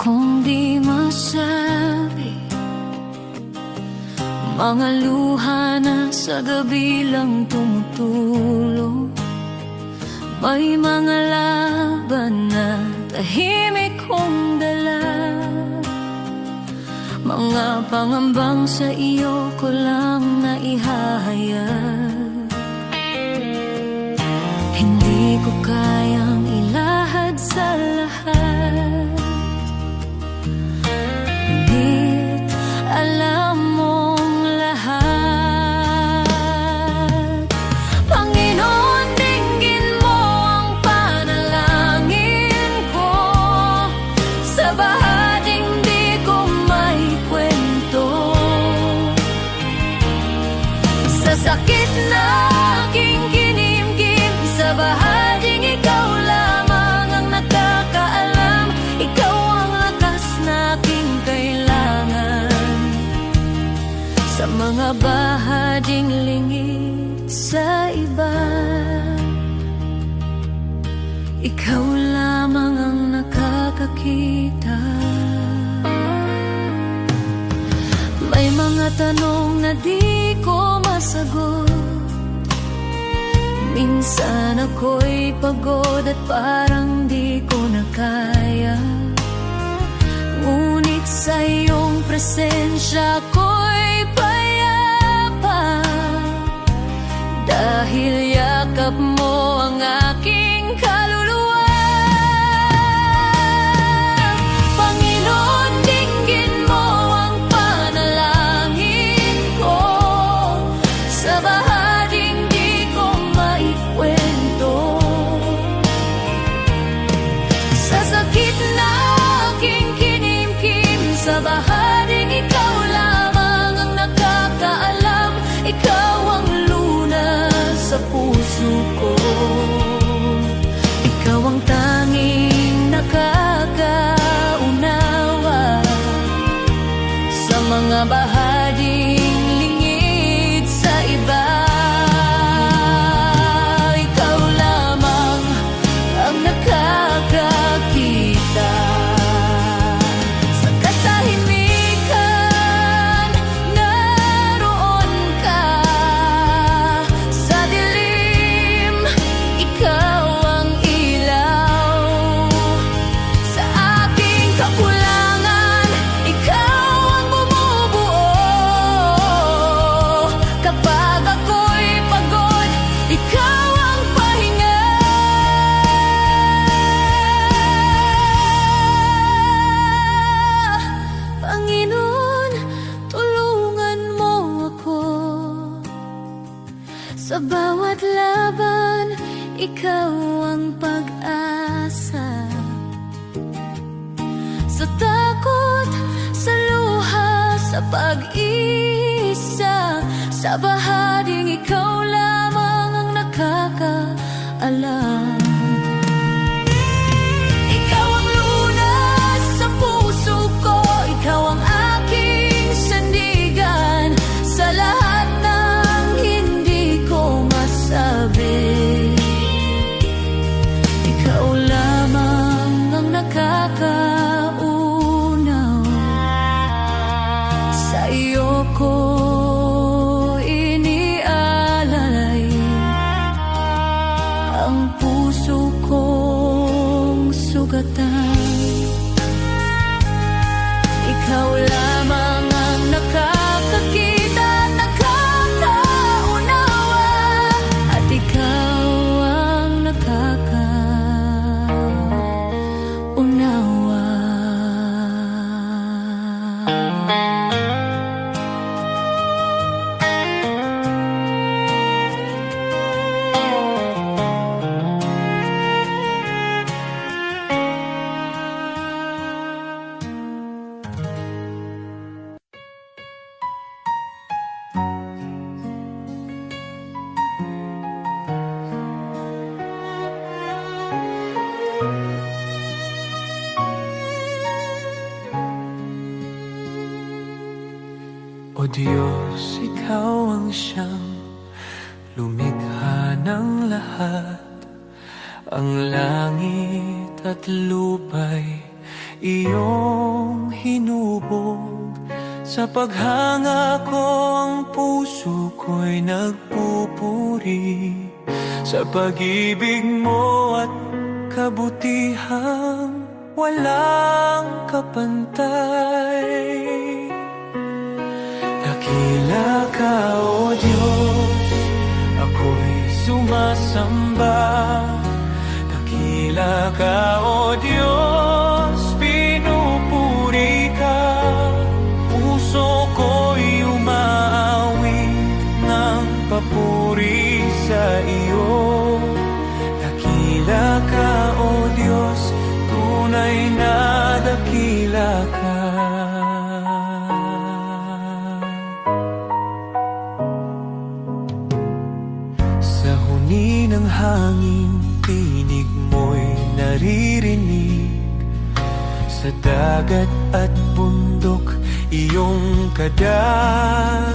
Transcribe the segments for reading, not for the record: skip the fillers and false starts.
kong di masabi, mga luha na sa gabi lang tumutulo. May mga laban na tahimik kong dala, mga pangambang sa iyo ko lang naihahayag. Hindi ko kayang ilahad sa lahat, ngunit alam mong lahat. Panginoon, dinggin mo ang panalangin ko, sa bahaging di ko may kwento, sa sakit na aking kinimkim, sa bahaging ikaw lamang ang nakakaalam. Ikaw ang lakas na aking kailangan, sa mga bahaging lingid sa iba. Ikaw lamang ang nakakakita. May mga tanong na di ko masagot, minsan ako'y pagod at parang di ko na kaya, ngunit sa iyong presensya ako'y payapa, dahil yakap mo ang aking kaluluwa. Panginoon, dinggin mo ang panalangin ko, sa bahaging di ko maikwento, sa sakit na aking kinimkim, sa bahaging ikaw lamang ang nakakaalam. Ikaw ang lunas sa puso ko, ikaw ang tanging nakakaunawa, sa mga bahaging lingid sa iba. Ikaw lamang ang nakakakita, sa katahimikan naroon ka, sa dilim ikaw ang ilaw, sa aking kakulangan ikaw ang bumubuo, kapag ako'y pagod ikaw ang pahinga. Panginoon, tulungan mo ako, sa bawat laban ikaw ang pag-asa, sa takot, sa luha, sa pag-iisa, sa bahaging ikaw lamang ang nakakaalam. Ikaw ang lunas sa puso ko, ikaw ang aking sandigan, sa lahat ng hindi ko masabi. Ikaw lamang ang nakakaunaw, sa iyo ko inialalay ang puso kong sugatan. Ikaw lamang ang nakakakita, nakakaunawa, at ikaw ang nakakaunawa. O Diyos, Ikaw ang siyang lumikha ng lahat. Ang langit at lupa'y iyong hinubog. Sa paghanga ko ang puso ko'y nagpupuri sa pag-ibig mo at kabutihang walang kapantay. Dakila ka, O Diyos, ako'y sumasamba. Dakila ka, O Diyos, pinupuri ka. Puso ko'y umaawit ng papuri sa iyo. Dakila ka, O Diyos, tunay na dakila ka. Sa huni ng hangin, tinig mo'y naririnig. Sa dagat at bundok, iyong kadakilaan.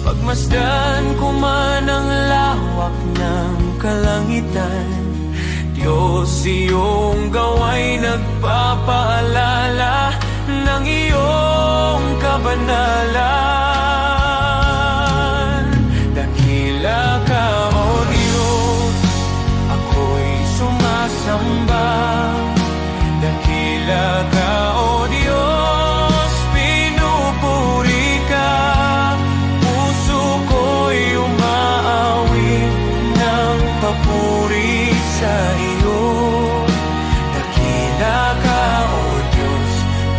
Pagmasdan ko man ang lawak ng kalangitan, Diyos, iyong gawa'y nagpapaalala ng iyong kabanalan. Dakila ka, O Diyos, ako'y sumasamba. Dakila ka, O Diyos, pinupuri ka. Puso ko'y umaawit ng papuri sa iyo. Dakila ka, O Diyos,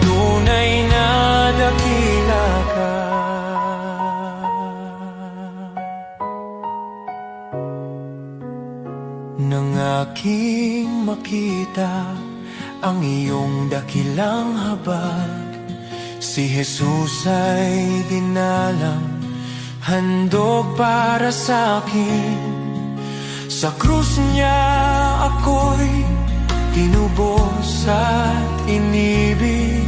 tunay na dakila ka. Nang aking makita ang iyong dakilang habag, si Jesus ay dinalang, handog para sa akin. Sa krus niya ako'y tinubos at inibig,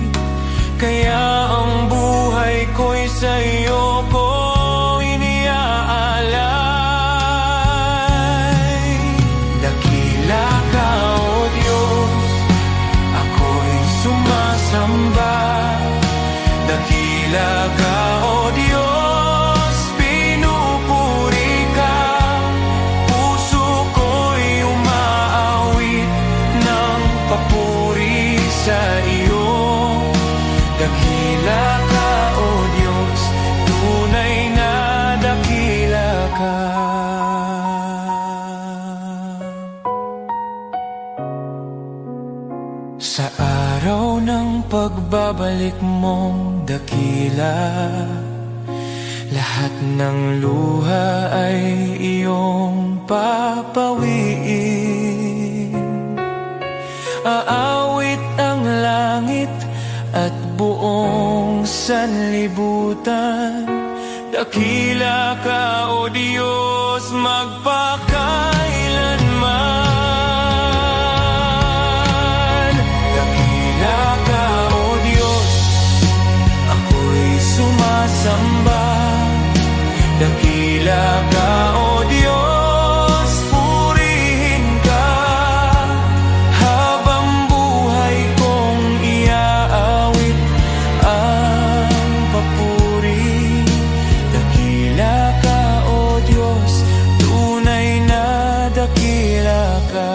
kaya ang buhay ko'y sa iyo ko iniaalay. Dakila ka, O Diyos, ako'y sumasamba. Dakila ka, O Diyos, pinupuri ka. Puso ko'y umaawit ng papuri sa iyo. Dakila ka, O Diyos, tunay na dakila ka. Sa araw ng pagbabalik mong dakila, lahat ng luha ay iyong papawiin. Aawit ang langit at buong sanlibutan. Dakila ka, O Diyos, magpakailanman. Dakila ka, O Diyos, ako'y sumasamba. Dakila ka, O Diyos, purihin ka. Habang buhay kong iaawit ang papuri. Dakila ka, O Diyos, tunay na dakila ka.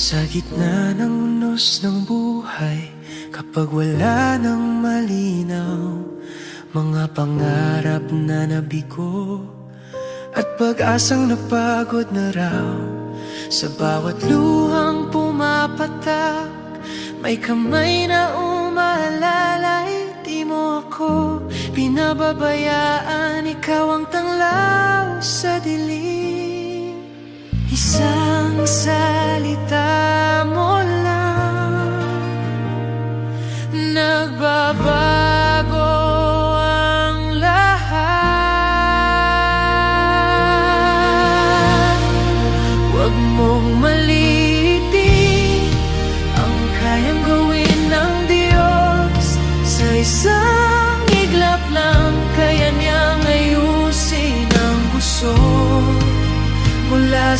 Sa gitna ng unos ng buhay, kapag wala nang malinaw, mga pangarap na nabigo at pag-asang napagod na raw. Sa bawat luhang pumapatak, may kamay na umaalalay. Di mo ako pinababayaan, ikaw ang tanglaw sa dilim. Isang salita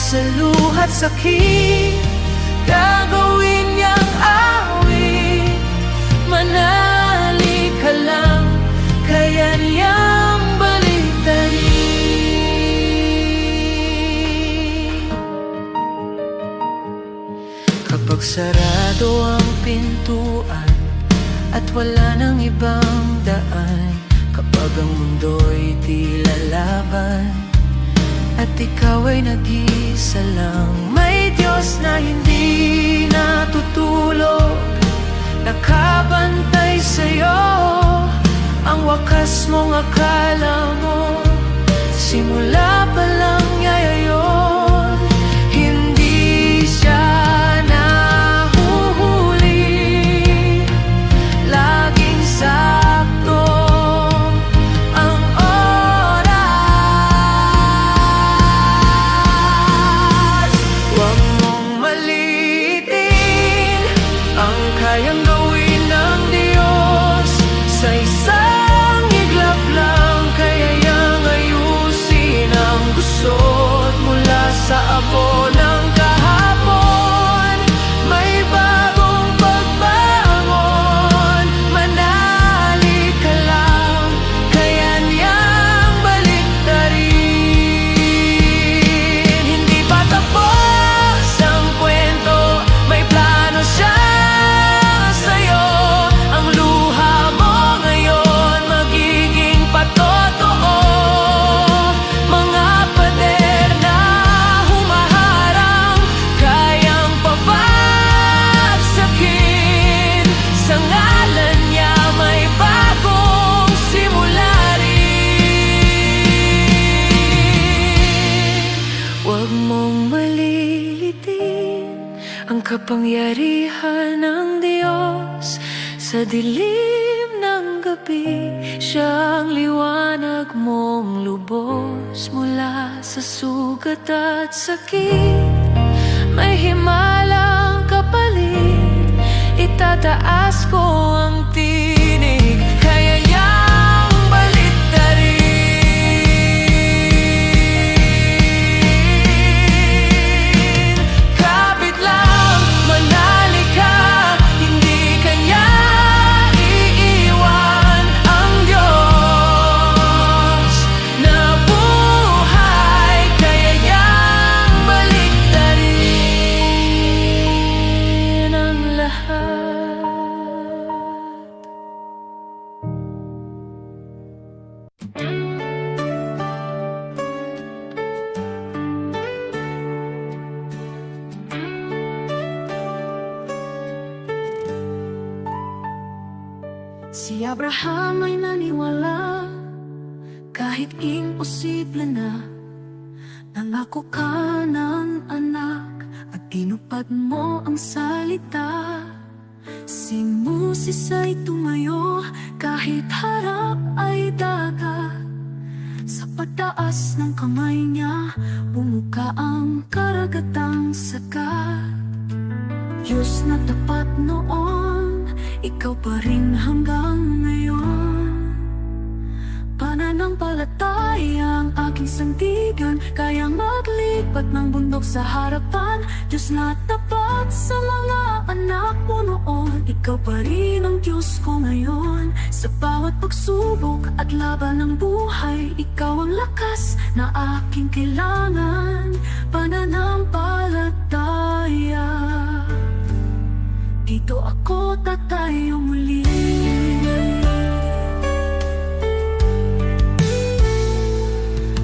sa luha't sakit, gagawin niyang awit. Manali ka lang, kaya niyang baliktarin. Kapag sarado ang pintuan at wala nang ibang daan, kapag ang mundo'y di lalaban at ikaw ay nag-isa lang, may Diyos na hindi natutulog, nakabantay sa'yo. Ang wakas mong akala mo, simula pa lang niya yun. Hindi siya nahuhuli, laging sakto ang oras. Huwag mong maliitin ang kayang gawin ng Diyos. Sa isang iglap lang, kaya niyang ayusin ang gusot. Mula sa abo ng kahapon, may bagong pagbangon. Manali ka lang, kaya niyang baliktarin. Hindi pa tapos ang kwento, may plano siya sa'yo. Ang luha mo ngayon magiging patotoo. Mga pader na humaharang, kayang pabagsakin. Sa ngalan niya may bagong simula rin. Huwag mong malilitin ang kapangyarihan ng Diyos. Sa dilim ng gabi, siya ang liwanag mong lubos. Mula sa sugat at sakit, may himalang kapalit. Itataas ko ang tinig, kaya niyang baliktarin. Kapit lang, manali ka, hindi ka niya iiwan. Ang Diyos na buhay, kaya niyang baliktarin ang lahat. Si Abraham ay naniwala, kahit imposible na. Nangako ka ng anak at tinupad mo ang salita. Si Moses ay tumayo, kahit harap ay dagat. Sa pagtaas ng kamay niya, bumuka ang karagatang sagat. Diyos na tapat noon, ikaw pa rin hanggang ngayon. Pananampalataya ang aking sandigan, kayang maglipat ng bundok sa harapan. Diyos na tapat sa mga anak mo noon, ikaw pa rin ang Diyos ko ngayon. Sa bawat pagsubok at laban ng buhay, ikaw ang lakas na aking kailangan. Pananampalataya, dito ako tatayo muli.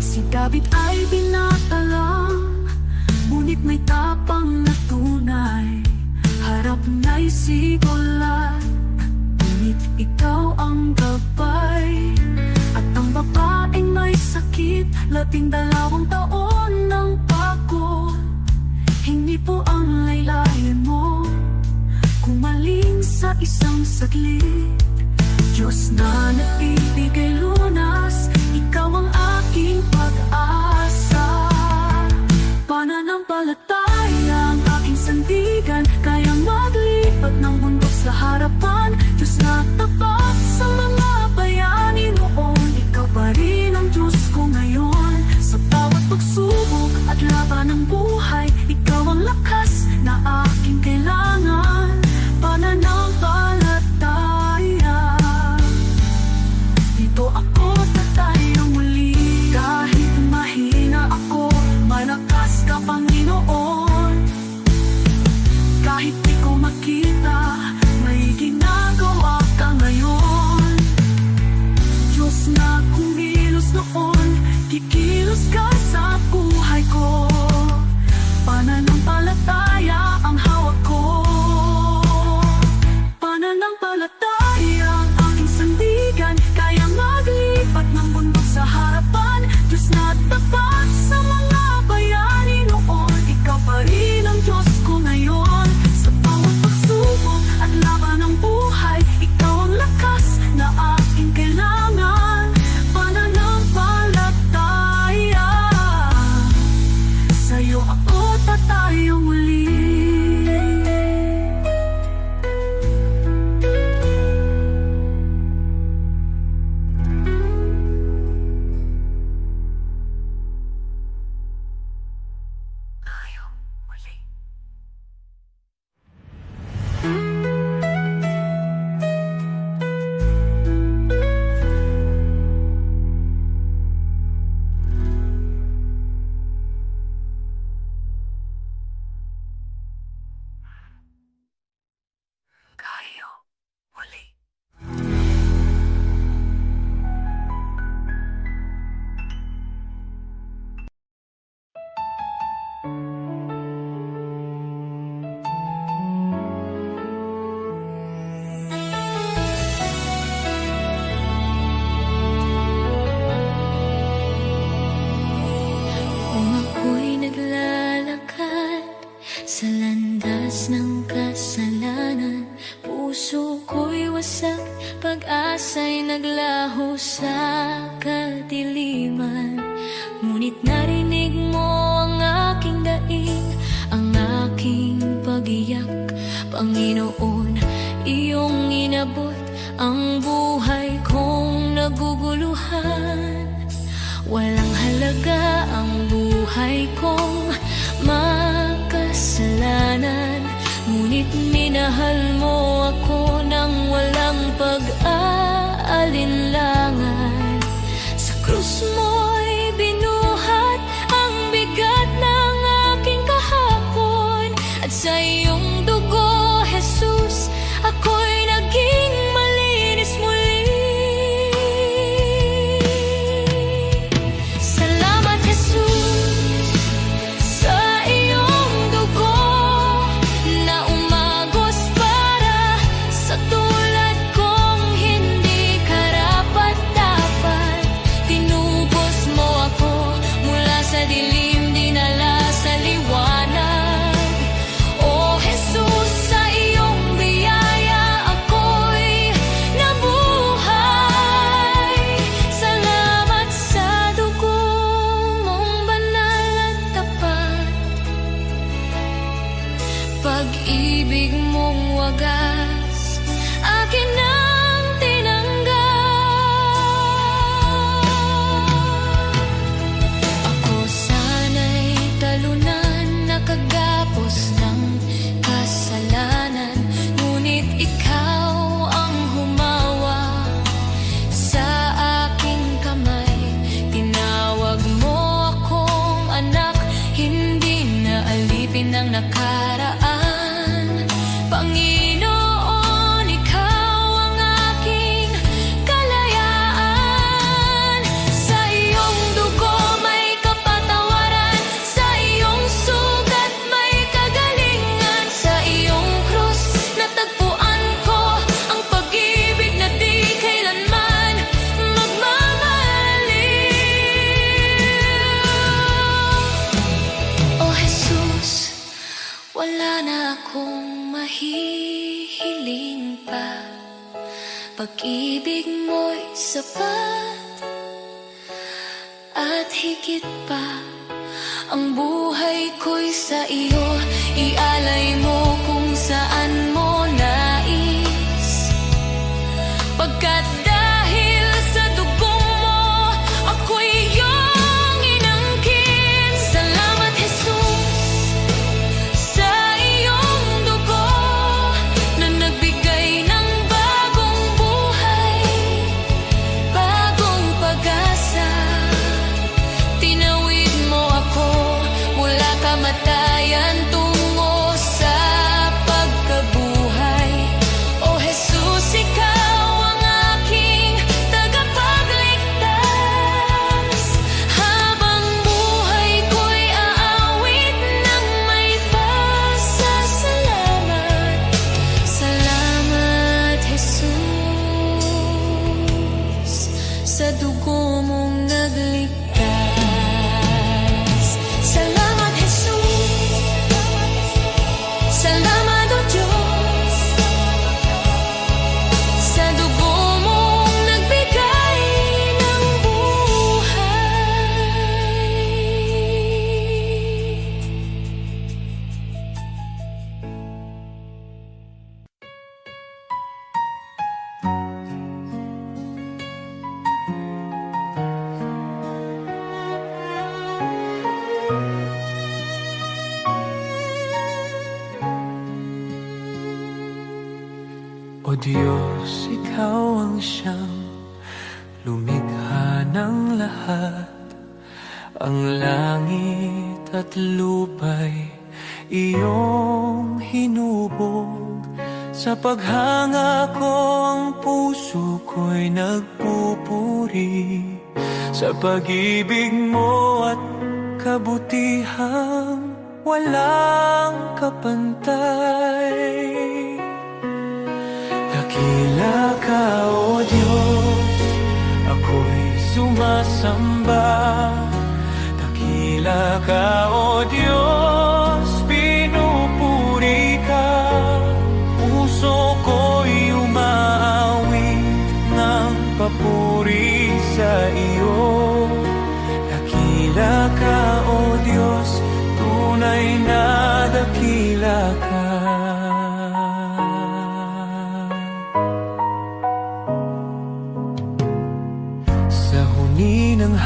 Si David ay binata lang, ngunit may tapang na tunay. Harap na'y si Goliath, ngunit ikaw ang gabay. At ang babaeng may sakit, 12 taon ng pagod. Hindi po ang laylayan mo, kumaling sa isang saglit. Diyos na nagbibigay lunas, ikaw ang aking pag-asa. Pananampalataya ang aking sandigan, kayang maglipat ng bundok sa harapan. Diyos na tapat sa mga bayani noon, ikaw pa rin ang Diyos ko ngayon. Sa bawat pagsubok at laban ng buhay, Antas ng kasalanan, puso ko'y wasak, pag-asa'y naglaho sa kadiliman. Ngunit narinig mo ang aking daing, ang aking pag-iyak. Panginoon, iyong inabot ang buhay kong naguguluhan. Walang halaga ang buhay kong makasalanan, ngunit minahal mo ako ng walang pag-aalinlangan. Sa krus mo'y binuhat ang bigat ng aking kahapon, at sa iyong dugo, Jesus, ako'y naging malinis muli. Salamat, Jesus, sa iyong dugo na umagos para sa tulad kong hindi karapat-dapat. Tinubos mo ako mula sa dilim, dinala sa liwanag. O Jesus, sa iyong biyaya ako'y nabuhay. Salamat sa dugo mong banal at tapat, pag-ibig mong wagas, akin ang tinanggap. Ako sana'y talunan, nakagapos ng kasalanan, ngunit ikaw ang humawa sa aking kamay. Tinawag mo akong anak, hindi na alipin ng nakaraan. Panginoon, ikaw ang aking kalayaan. Sa iyong dugo may kapatawaran, sa iyong sugat may kagalingan. Sa iyong krus natagpuan ko ang pag-ibig na di kailanman magmamaliw. O Jesus, wala na akong mahihiling pa, pag-ibig mo'y sapat at higit pa. Ang buhay ko'y sa iyo, ialay mo kung saan mo nais. Pagkat dahil sa dugong mo, ako'y iyong inangkin. Salamat, Jesus, sa iyong dugo na nagbigay ng bagong buhay, bagong pag-asa. Tinawid mo ako mula kamatayan tungo sa pagkabuhay. O Jesus, ikaw ang aking tagapagligtas. Habang buhay ko'y aawit ng may pasasalamat. Salamat, Jesus, sa dugo mong nagligtas. Salamat, Jesus. Salamat, O Diyos, sa dugo mong nagbigay ng buhay. O Diyos, ikaw ang siyang lumikha ng lahat. Ang langit at lupa'y iyong hinubog. Sa paghanga ko ang puso ko'y nagpupuri sa pag-ibig mo at kabutihang walang kapantay. Dakila ka, O Diyos, ako'y sumasamba. Dakila ka, O Diyos, pinupuri ka.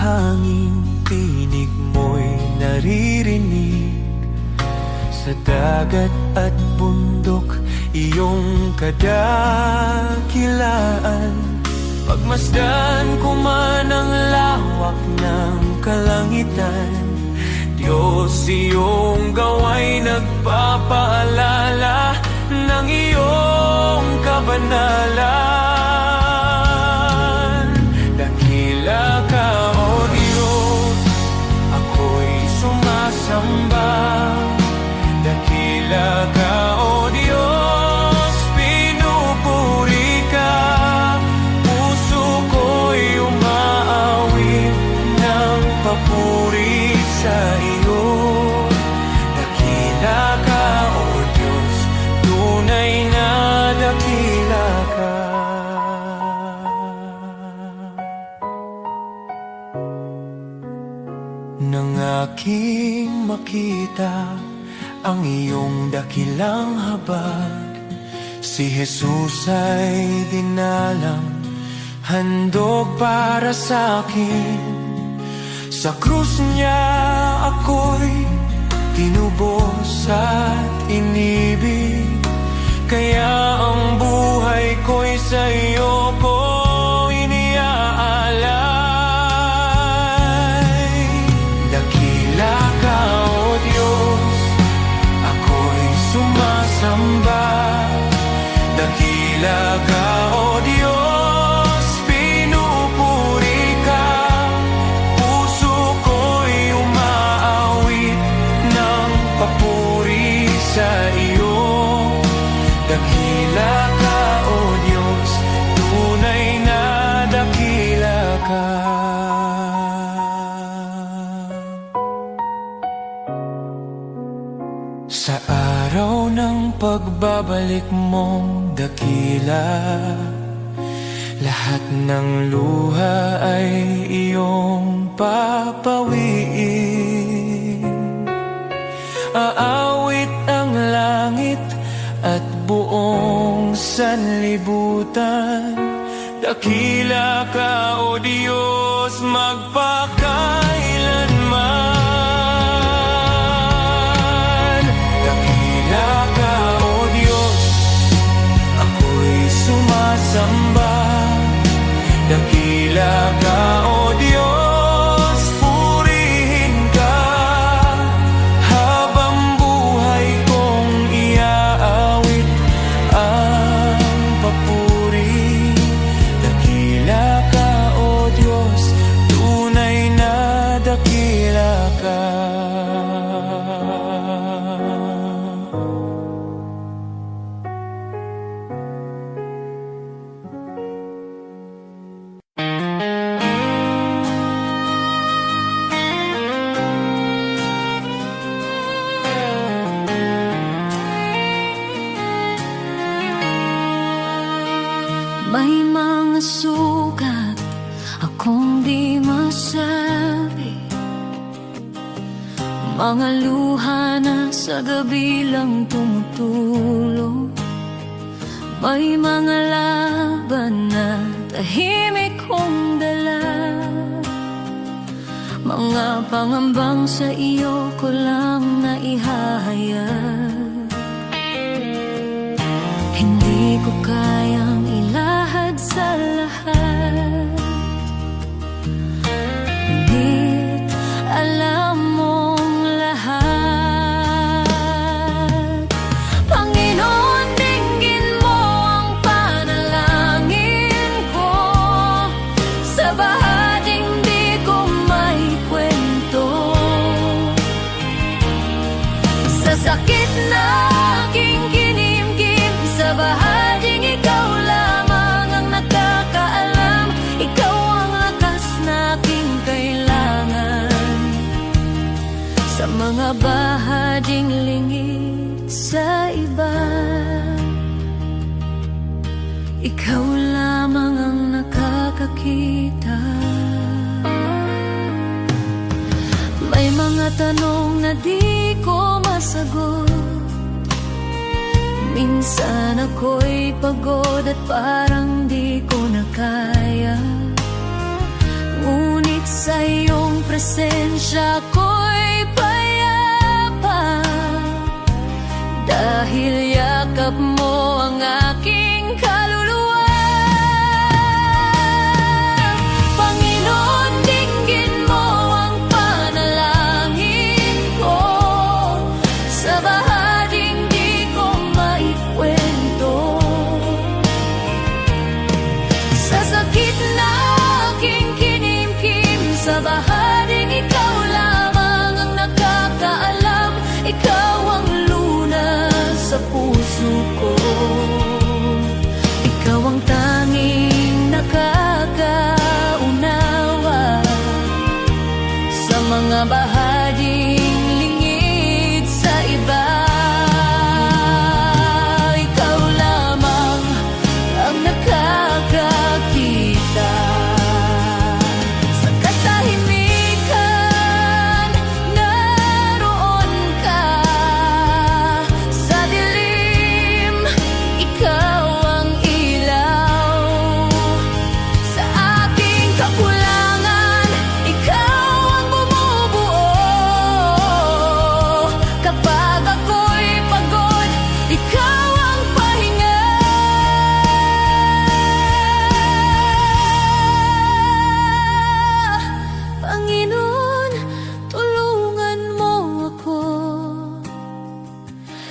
hangin, tinig mo'y naririnig. Sa dagat at bundok, iyong kadakilaan. Pagmasdan ko man ang lawak ng kalangitan, Diyos, iyong gawa'y nagpapaalala ng iyong kabanalan. Dakila ka, O Diyos, ako'y sumasamba. Dakila ka, O Diyos, pinupuri ka. Puso ko'y umaawit ng papuri sa iyo. Dakila ka, O Diyos, tunay na dakila ka. Nang aking makita ang iyong dakilang habag, si Jesus ay dinalang, handog para sa akin. Sa krus niya ako'y tinubos at inibig, kaya ang buhay ko'y sa iyo ko iniaalay. Dakila ka, O Diyos, ako'y sumasamba. Dakila ka, O Diyos, pinupuri ka. Puso ko'y umaawit ng papuri sa iyo. Dakila ka, O Diyos, tunay na dakila ka. Sa araw ng pagbabalik mong dakila, lahat ng luha ay iyong papawiin. Aawit ang langit at buong sanlibutan. Dakila ka, O Diyos, magpakailanman. Dakila ka, O Diyos, ako'y sumasamba. Dakila ka, O Diyos, purihin ka. Habang buhay kong iaawit ang papuri. Dakila ka, O Diyos, tunay na dakila ka. May mga sugat akong di masabi, mga luha na sa gabi lang tumutulo. May mga laban na tahimik kong dala, mga pangambang sa iyo ko lang naihahayag. Hindi ko kayang ilahad sa lahat, ngunit alam mong lahat. Panginoon, dinggin mo ang panalangin ko. Sa bahaging di ko may kwento, sa sakit na aking kinimkim, sa bahaging ikaw lamang ang nakakaalam. Ikaw ang lakas na aking kailangan. Sa mga bahaging lingid sa iba, ikaw lamang ang nakakakita. May mga tanong na di ko masagot, minsan ako'y pagod at parang di ko na kaya. Ngunit sa iyong presensya ko'y payapa, dahil yakap mo ang aking kaluluwa. Panginoon, dinggin mo ang panalangin ko, sa bahaging di ko maikwento, sa sakit na aking kinimkim, sa bahaging ikaw lamang ang nakakaalam. Ikaw ang lunas sa puso ko, ikaw ang tanging nakakaunawa sa mga bahaging lingid sa iba. Ikaw lamang ang nakakakita sa katahimikan. Naroon ka sa dilim, ikaw ang ilaw sa aking kakulangan. Ikaw ang bumubuo kapag ako'y pagod. Ikaw ang pahinga. Panginoon, tulungan mo ako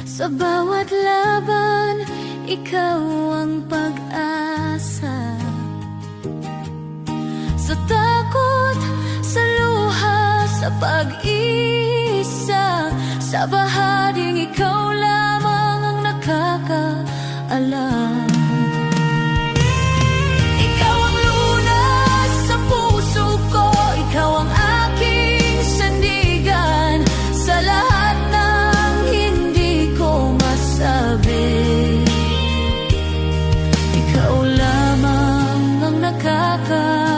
sa bawat laban. Ikaw ang pag-asa, sa takot, sa luha, sa pag-isa, sa bahaging ikaw lamang ang nakakaalam. Ikaw ang lunas sa puso ko, ikaw ang aking sandigan sa lahat ng hindi ko masabi. Ikaw lamang ang nakakaunaw,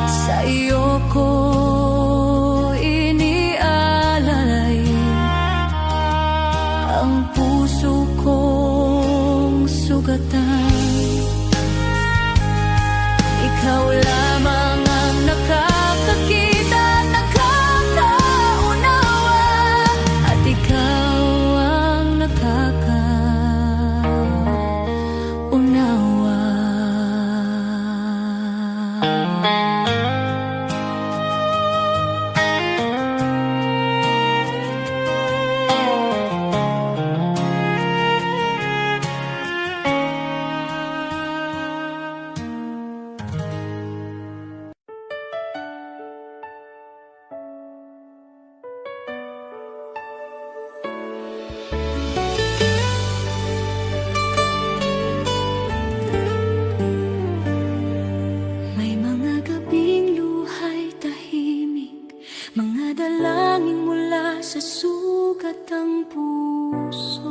sa iyo ko inialalay ang puso kong sugatan. Ikaw lamang ang nakakakita at nakakaunawa, at ikaw ang nakakaunawa. May mga gabing luhay tahimik, mga dalangin mula sa sugat ang puso.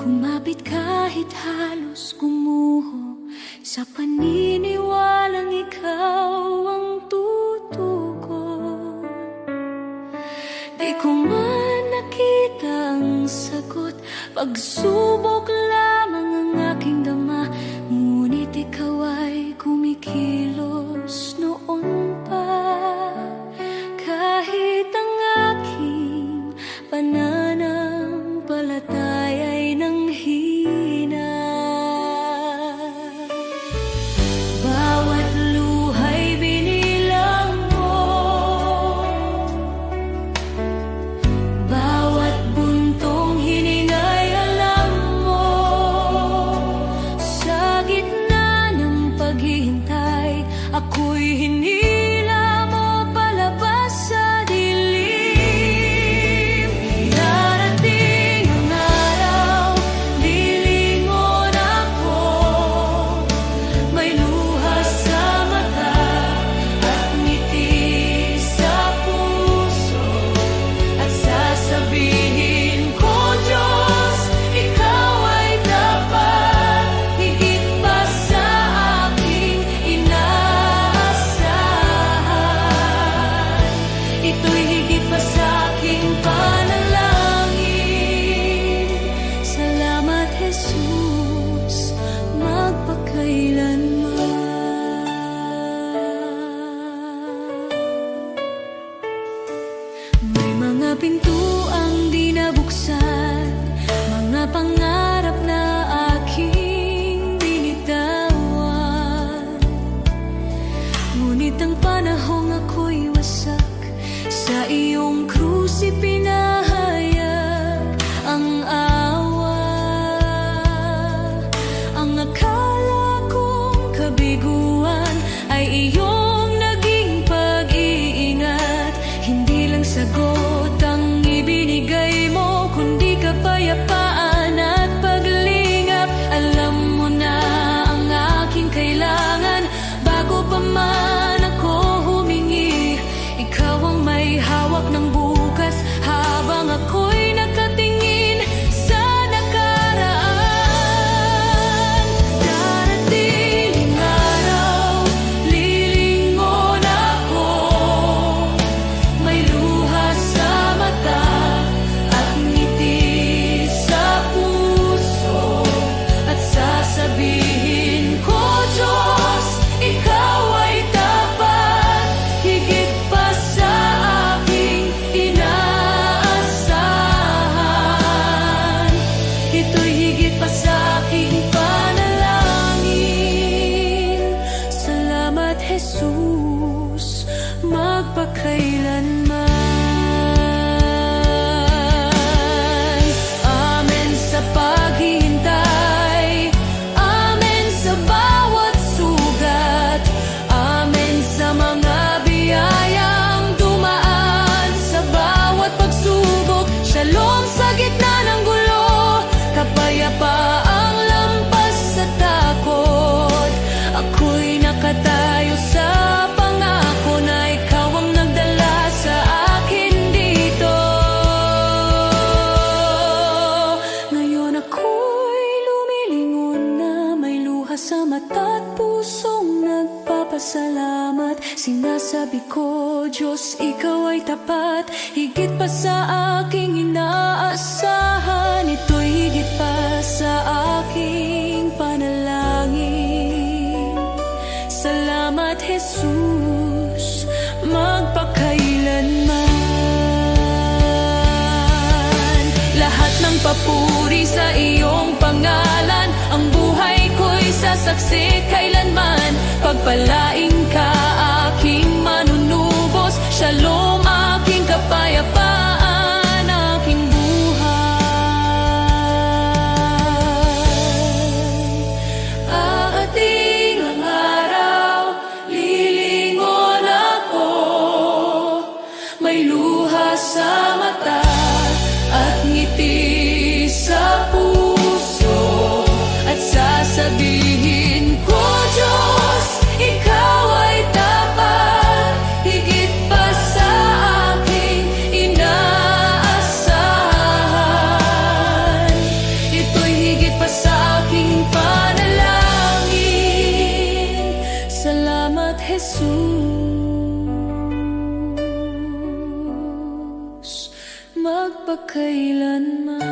Kumapit kahit halos gumuho, sa paniniwalang ikaw ang tutugon. Di ko man nakita ang sagot, pagsubok lamang ang aking dama, ngunit ikaw ay kumikilos noon pa. Kahit ang aking pananampalataya ay nanghina, bawat luhay binilang mo, bawat buntong hiningay alam mo. Mga pintuang di nabuksan, mga pangarap na aking binitawan. Ngunit ang panahong ako'y wasak, sa iyong krus ipinahayag ang awa. Ang akala kong kabiguan ay iyong naging pag-iingat. Hindi lang sagot ang ibinigay mo, kundi kapayapaan at paglingap. Alam mo na ang aking kailangan bago pa man ako humingi. Ikaw ang may hawak ng bukas habang ako'y nakatingin sa nakaraan. Darating araw, lilingon ako, may luha sa mata at ngiti sa puso, at sasabihin ko, Diyos, ikaw ay tapat, higit pa sa aking inaasahan. Ito'y higit pa sa aking panalangin. Salamat, Jesus, magpakailanman. Amen sa paghihintay, amen sa bawat sugat, amen sa mga biyayang dumaan sa bawat pagsubok. Shalom sa gitna ng gulo, kapayapaang lampas sa takot. Ako'y nakatayo sa pangako na ikaw ang nagdala sa akin dito. Ngayon ako'y lumilingon na, may luha sa mata at pusong nagpapasalamat. Sinasabi ko, Diyos, ikaw ay tapat, higit pa sa aking inaasahan. Ito'y higit pa sa aking panalangin. Salamat, Jesus, magpakailanman. Lahat ng papuri sa iyong pangalan, ang buhay ko'y sasaksi kailanman. Pagpalain ka, aking manunubos, shalom, aking kapayapaan, aking buhay. Aating ang araw, lilingon ako, may luha sa mata at ngiti sa puso, at sasabihin ko, Diyos, ikaw ay tapat, higit pa sa aking inaasahan. Ito'y higit pa sa aking panalangin. Salamat, Jesus, magpakailanman.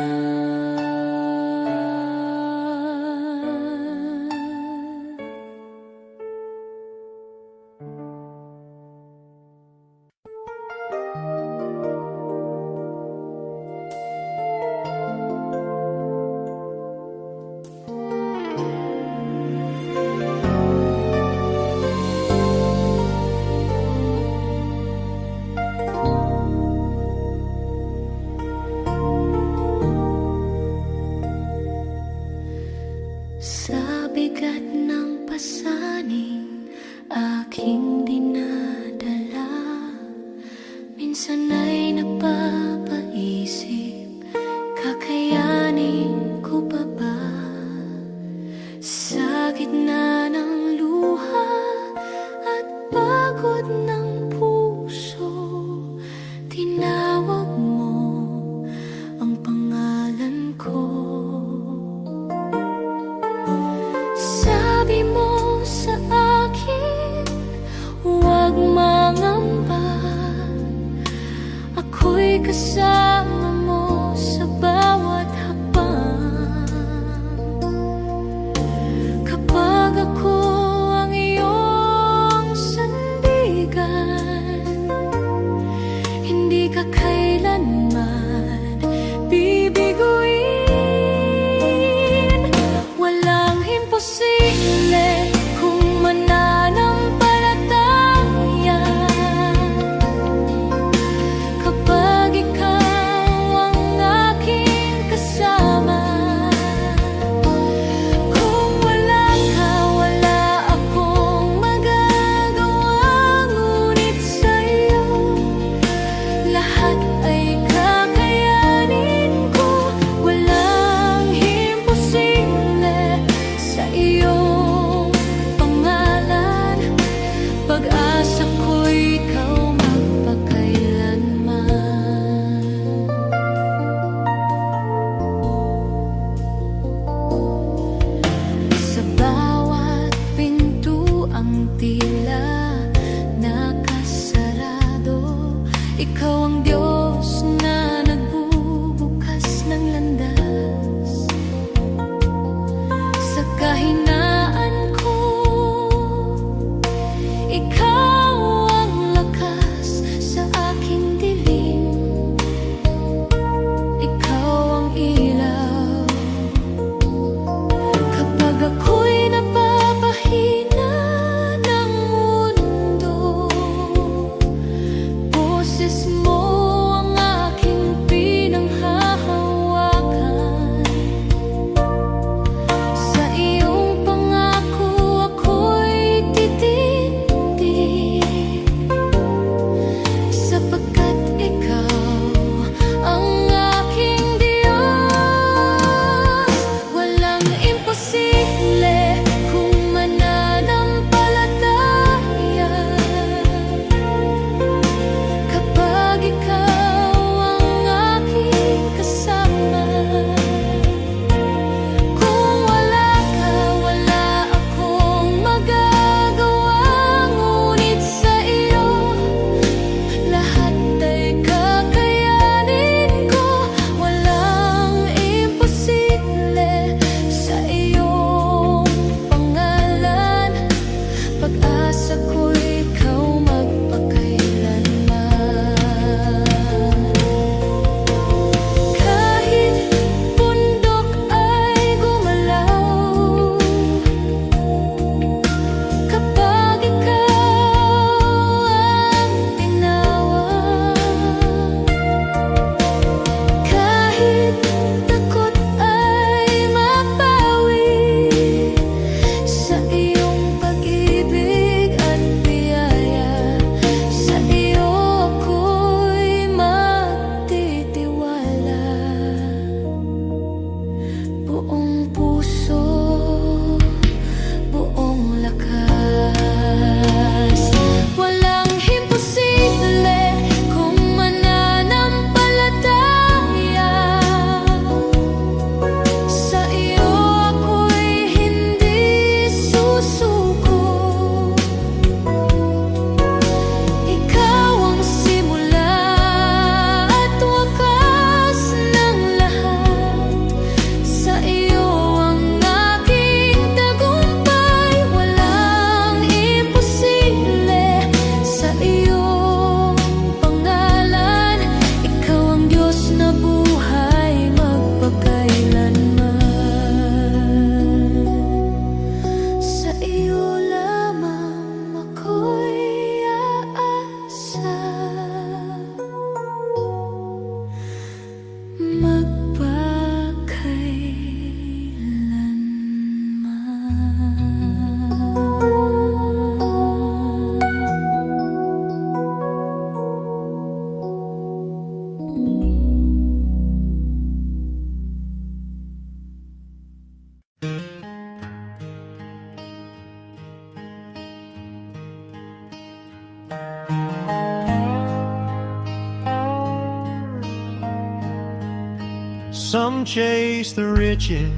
Some chase the riches,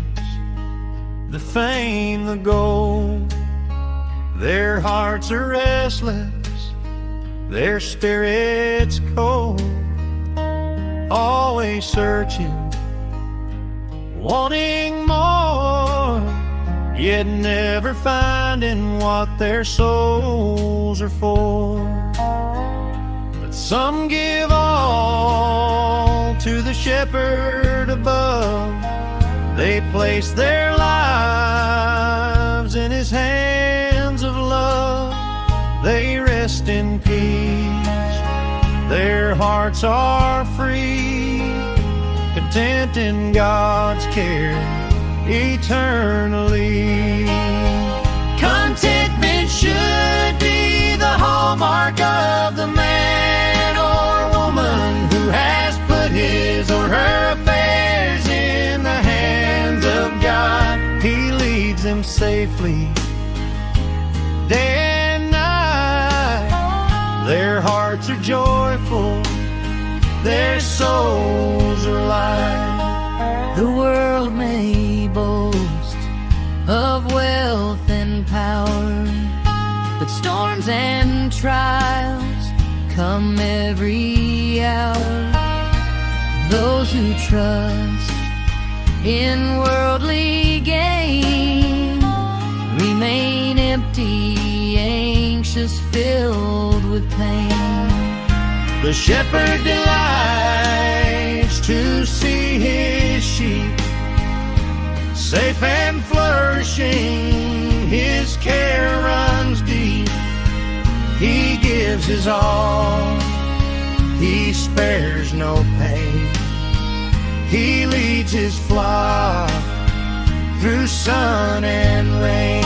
the fame, the gold. Their hearts are restless, their spirits cold. Always searching, wanting more, yet never finding what their souls are for. But some give all to the shepherd above. They place their lives in his hands of love. They rest in peace, their hearts are free, content in God's care eternally. Contentment should be the hallmark of the man or woman who has put his or her affairs in the hands of God. He leads them safely day and night. Their hearts are joyful, their souls are light. The world may boast of wealth and power, but storms and trials come every hour. Those who trust in worldly gain remain empty, anxious, filled with pain. The shepherd delights to see his sheep safe and flourishing. His care runs deep. He gives his all, he spares no pain. He leads his flock through sun and rain.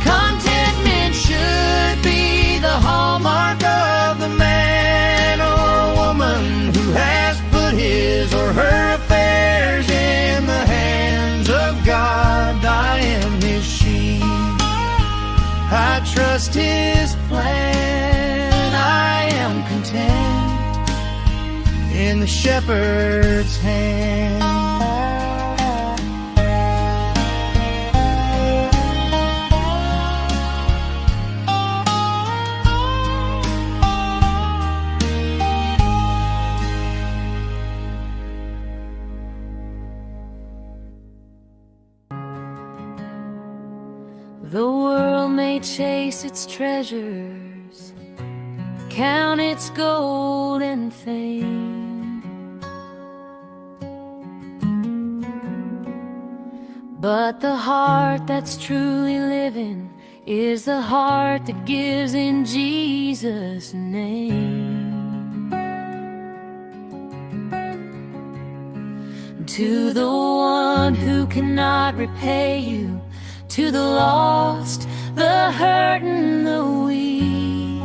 Contentment should be the hallmark of the man or woman who has put his or her affairs in the hands of God. I am his sheep, I trust his plan. I am content in the shepherd's hand. The world may chase its treasures, count its gold and fame, but the heart that's truly living is the heart that gives in Jesus' name. To the one who cannot repay you, to the lost, the hurt and the weak,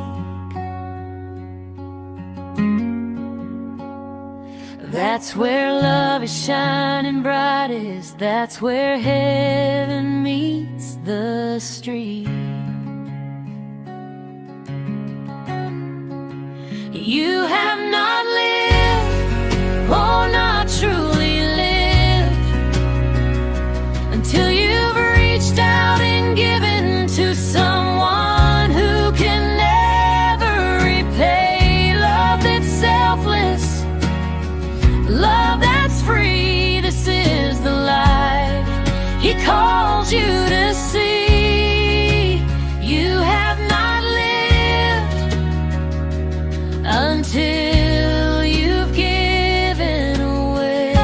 that's where love is shining brightest. That's where heaven meets the street. You have not lived, oh, not truly lived, until you've reached out and given to someone who can never repay. Love that's selfless, love that's free. This is the life he calls you to see. You have not lived until you've given away.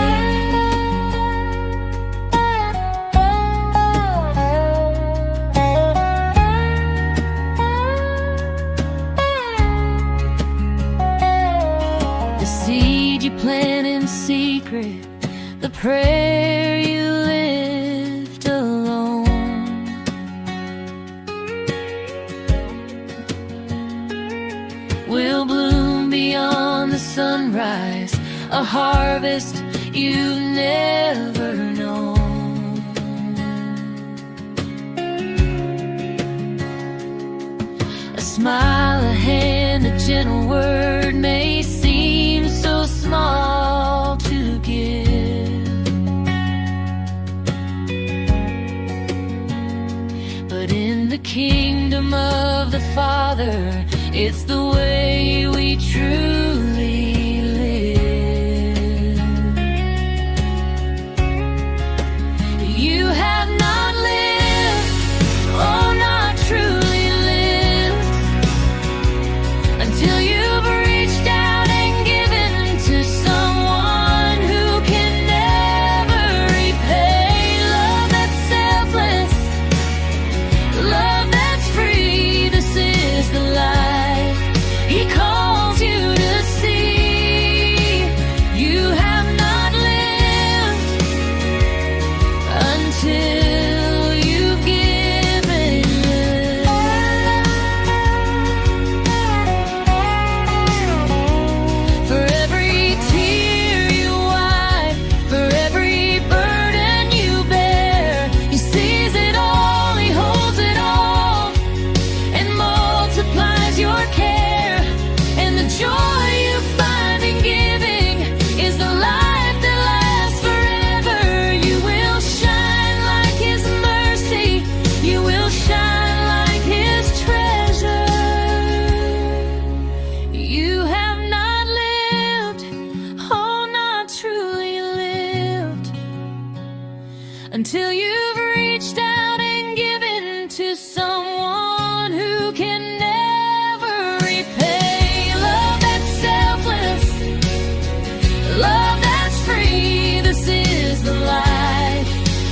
The seed you plant in secret, the prayer you lift alone, will bloom beyond the sunrise, a harvest you've never known. A smile, a hand, a gentle word may seem so small to give, kingdom of the Father. It's the way we truly live. You have not lived, oh, not truly lived, until you've reached out and given to someone who can never repay. Love that's selfless, love that's free. This is the life He calls you to see. You have not lived until you've given. For every tear you wipe, for every burden you bear, He sees it all, He holds it all, and multiplies your care. And the joy you find in giving is the life that lasts forever. You will shine like His mercy, you will shine like His treasure. You have not lived, oh, not truly lived, until you've reached out and given to someone who can never repay. Love that's selfless, love that's free. This is the life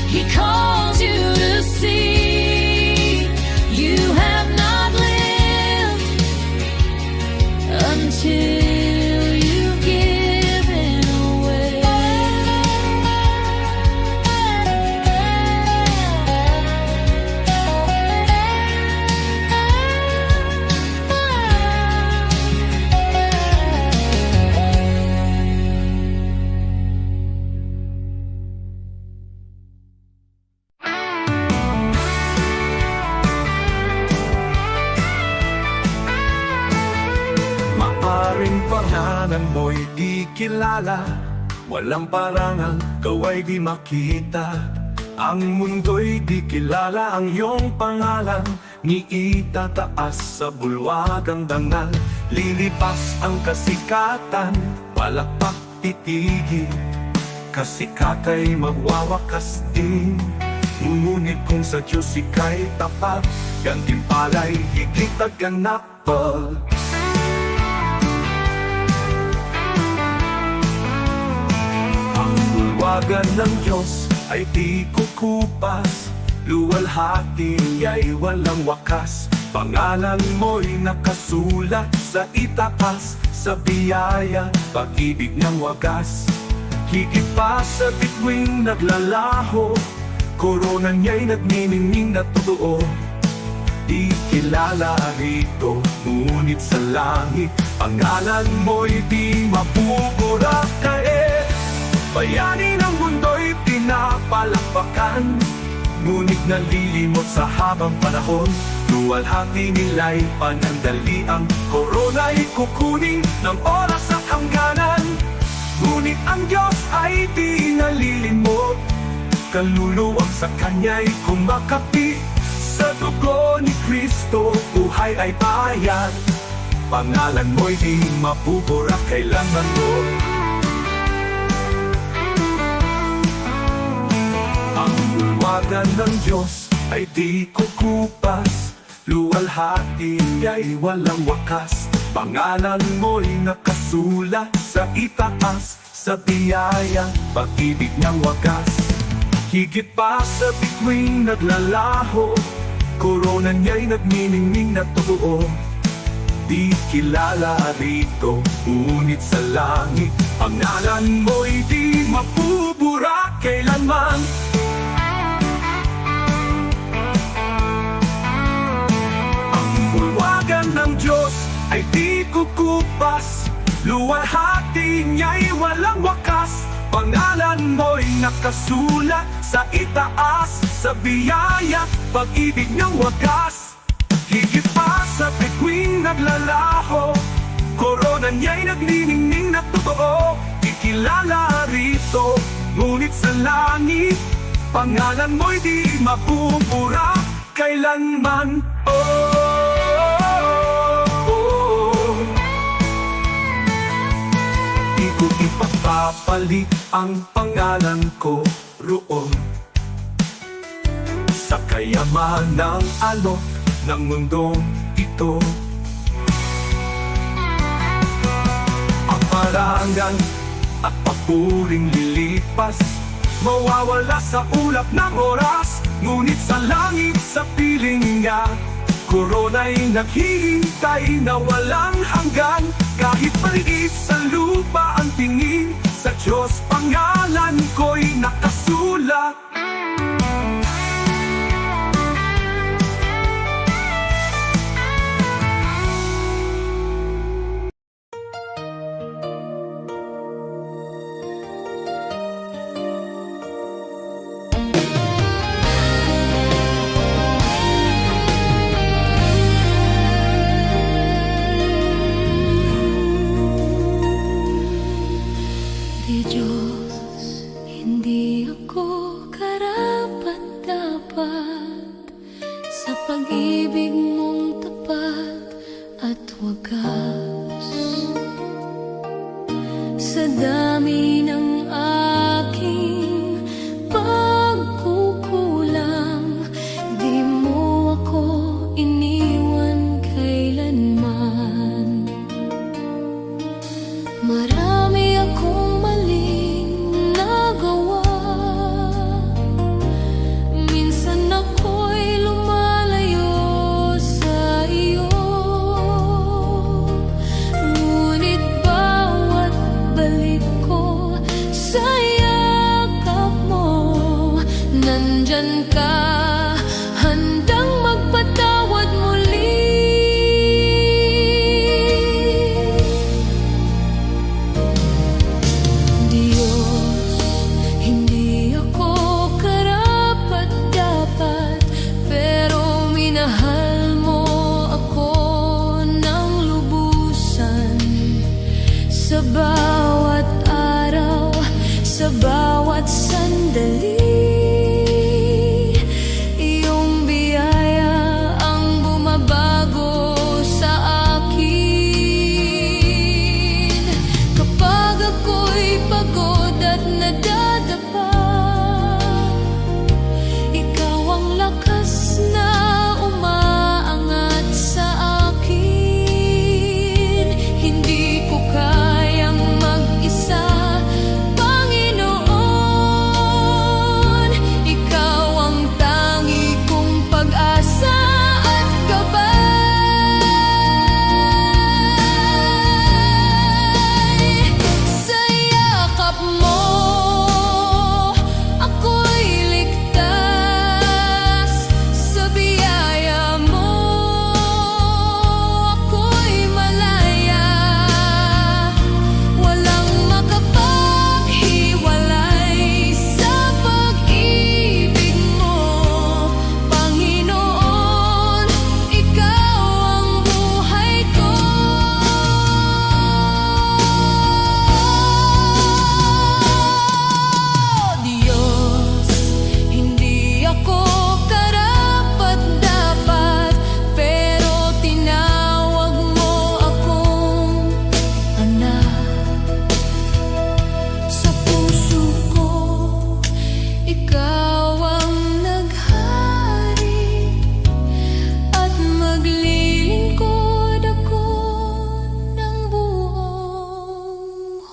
He calls you to see. You have not lived until you've given away. Maaring pangalan mo'y di kilala, walang parangal, kaway di makita. Ang mundo'y di kilala ang iyong pangalan, ni itataas sa bulwagang dangal. Lilipas ang kasikatan, palakpak titigil, kasikata'y magwawakas din. Ngunit kung sa Diyos ika'y tapat, gantimpala'y higit at ganap. Ang bulwagan ng Diyos ay di kukupas, luwalhati niya'y walang wakas. Pangalan mo'y nakasulat sa itaas, sa biyaya, pag-ibig ng wagas. Higit pa sa bituing naglalaho, korona niya'y nagniningning na totoo. Di kilala rito, ngunit sa langit, pangalan mo'y di mapupura. Kaya bayani ng mundo'y pinapalakpakan, ngunit nalilimot sa habang panahon. Luwalhati nila'y panandali, ang korona'y kukunin ng oras at hangganan. Ngunit ang Diyos ay di nalilimot, kaluluwang sa Kanya'y kumakapi. Sa dugo ni Kristo, buhay ay bayan. Pangalan mo'y di mapupura kailanman mo. Ang bulwagan ng Diyos ay di kukupas, luwalhati niya'y walang wakas. Pangalan mo'y nakasulat sa itaas, sa biyaya, pag-ibig ng wagas. Higit pa sa bituing naglalaho, korona niya'y nagniningning na totoo. Di kilala rito, ngunit sa langit, pangalan mo'y di mapupura kailanman. Ang bulwagan ng Diyos ay di kukupas, luwalhati niya'y walang wakas. Pangalan mo'y nakasulat sa itaas, sa biyaya, pag-ibig ng wagas. Higit pa sa bituing naglalaho, korona niya'y nagniningning na totoo. Di kilala rito, ngunit sa langit, pangalan mo'y di mapupura kailanman. Oh, di ko ipapapalit ang pangalan ko roon sa kayamanang alok ng mundong ito. Ang parangal at papuring lilipas, mawawala sa ulap ng oras. Ngunit sa langit, sa piling niya, korona'y naghihintay na walang hanggan. Kahit maliit sa lupa ang tingin, sa Diyos pangalan ko'y nakasulat. Di Diyos, hindi ako karapat-dapat sa pag-ibig mong tapat at wagas. Sa dami ng aking pagkukulang, di mo ako iniwan kailanman. Marami akong maling nagawa, minsan ako'y lumalayo sa iyo. Ngunit bawat balik ko sa yakap mo, nandyan ka, handang magpatawad muli. Diyos, hindi ako karapat-dapat, pero minahal mo ako ng lubusan. Sa bawat araw, sa bawat sandali, iyong biyaya ang bumabago sa akin. Kapag ako'y pagod at nadadapa, ikaw ang lakas na umaangat sa akin. Hindi ko kayang mag-isa, Panginoon. Ikaw ang tangi kong pag-asa at gabay. Sa yakap mo, ako'y ligtas. Sa biyaya mo, ako'y malaya. Walang makapaghiwalay sa pag-ibig mo, Panginoon. Ikaw ang buhay ko. Diyos, hindi ako karapat-dapat, pero tinawag mo akong anak. Sa puso ko, ikaw ang naghari, at maglilingkod ako ng buong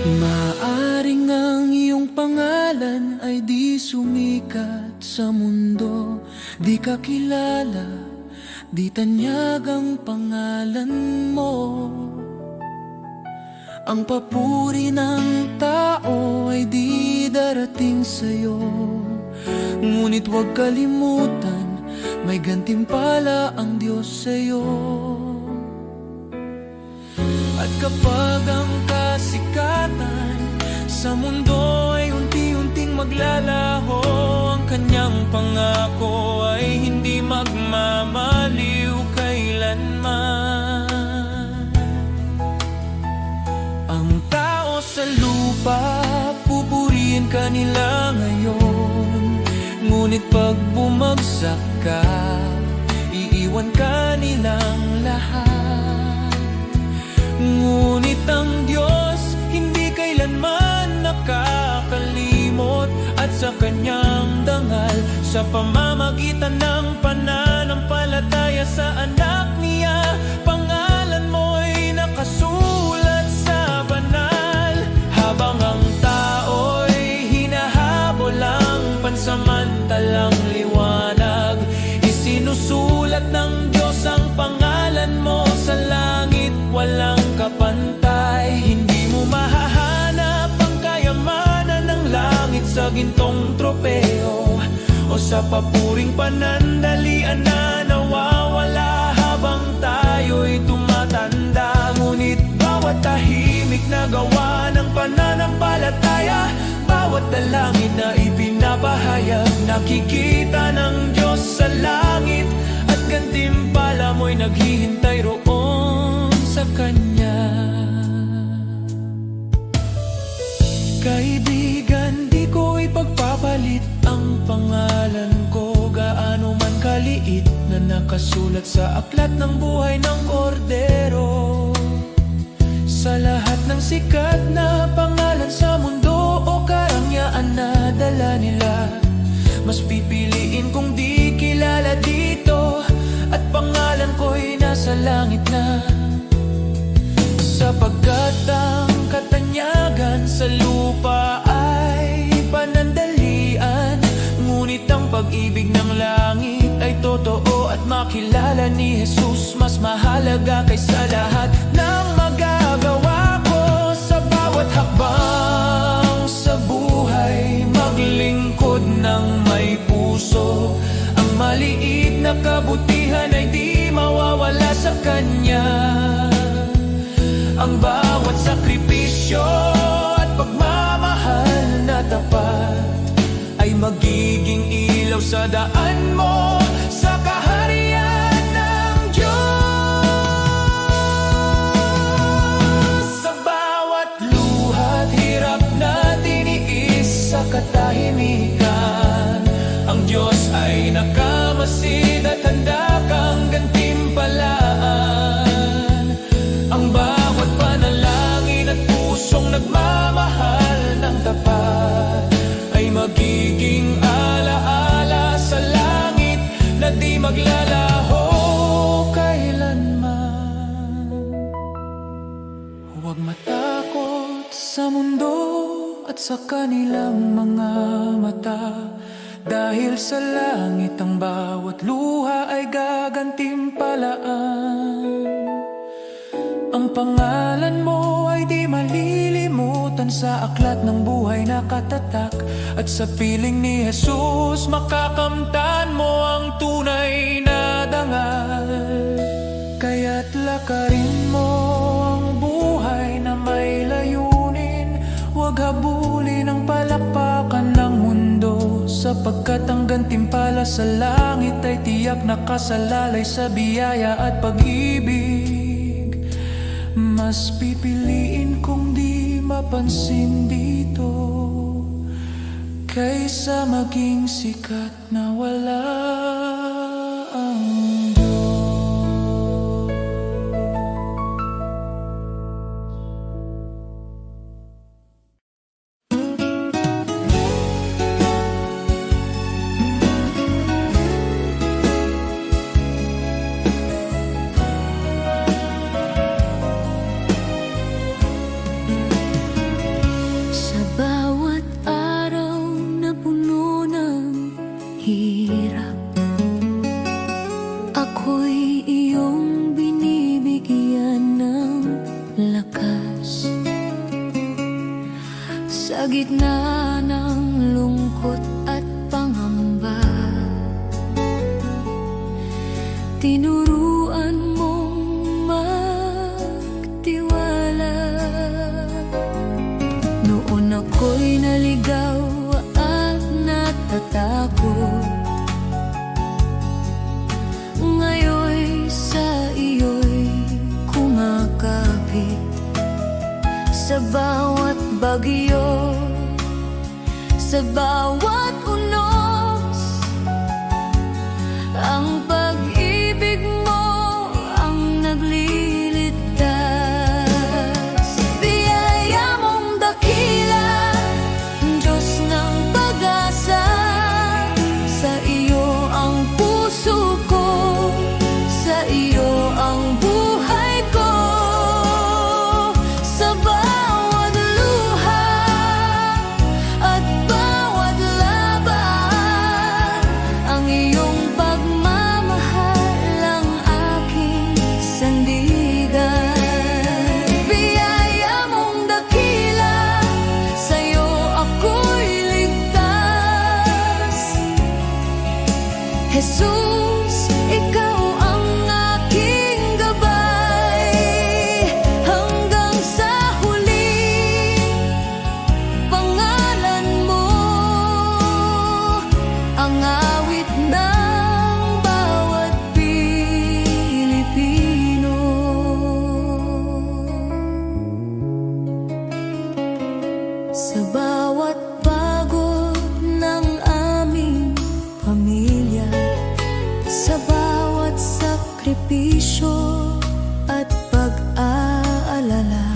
Maaring ang iyong pangalan ay di sumikat sa mundo, di ka kilala, di tanyag ang pangalan mo. Ang papuri ng tao ay di darating sa'yo, ngunit huwag kalimutan, may gantimpala ang Diyos sa'yo. At kapag ang kasikatan sa mundo ay unti-unting maglalaho, ang kanyang pangako ay hindi magmamaliw kailanman. Ang tao sa lupa, pupurihin ka nila ngayon, ngunit pag bumagsak ka, iiwan ka nilang lahat. Ngunit ang Diyos hindi kailanman nakakalimot, at sa kanyang dangal, sa pamamagitan ng pananampalataya sa anak niya, pangalan mo'y nakasulat sa banal. Habang ang tao'y hinahabol ang pansamantalang liwanag, isinusulat ng Diyos ang pangalan mo sa langit, walang kapantay. Hindi mo mahahanap ang kayamanan ng langit sa gintong tropeo o sa papuring panandalian na nawawala habang tayo'y tumatanda. Ngunit bawat tahimik na gawa ng pananampalataya, bawat dalangin na ipinapahayag, nakikita ng Diyos sa langit, at gantimpala mo'y naghihintay roon sa Kanya. Kaibigan, di ko ipagpapalit ang pangalan ko, gaano man kaliit, na nakasulat sa aklat ng buhay ng kordero. Sa lahat ng sikat na pangalan sa mundo o karangyaan na dala nila, mas pipiliin kong di kilala dito, at pangalan ko'y nasa langit na. Sapagkat ang katanyagan sa lupa ay panandalian, ngunit ang pag-ibig ng langit ay totoo, at makilala ni Jesus mas mahalaga kaysa lahat ng magagawa ko. Sa bawat hakbang sa buhay, maglingkod ng may puso, ang maliit na kabutihan ay di mawawala sa Kanya. Ang bawat sakripisyo at pagmamahal na tapat ay magiging ilaw sa daan mo sa kaharian ng Diyos. Sa bawat luhat, hirap na tiniis sa katahimikan, ang Diyos ay nakamasid at handa kang gantimpalaan. Ang bawat panalangin at pusong nagmamahal ng tapat ay magiging alaala sa langit na di maglalaho kailanman. Huwag matakot sa mundo at sa kanilang mga mata, dahil sa langit ang bawat luha ay gagantimpalaan. Ang pangalan mo ay di malilimutan sa aklat ng buhay na katatak, at sa piling ni Jesus makakamtan mo ang tunay na dangal. Kaya't lakarin mo ang buhay na may layunin, huwag habulin ang palakpakan ng mundo, sapagkat ang gantimpala sa langit ay tiyak nakasalalay sa biyaya at pag-ibig. Mas pipiliin kong di mapansin dito, kaysa maging sikat na wala ang Diyos. Sa bawat araw na puno ng hirap, sa bawat unos. Ang pag-ibig mo ang nagliligtas. Biyaya mong dakila, Diyos ng pag-asa. Sa iyo ang puso ko, sa iyo ang buhay ko. Sa bawat luha at bawat laban, ang iyong pagmamahal ang aking sandigan. Biyaya mong dakila, sa'yo ako'y ligtas. Jesus, ikaw ang aking gabay. Hanggang sa huli, pangalan mo ang awit ng bawat Pilipino. Sa bawat pagod ng aming pamilya, sa bawat sakripisyo at pag-aalala,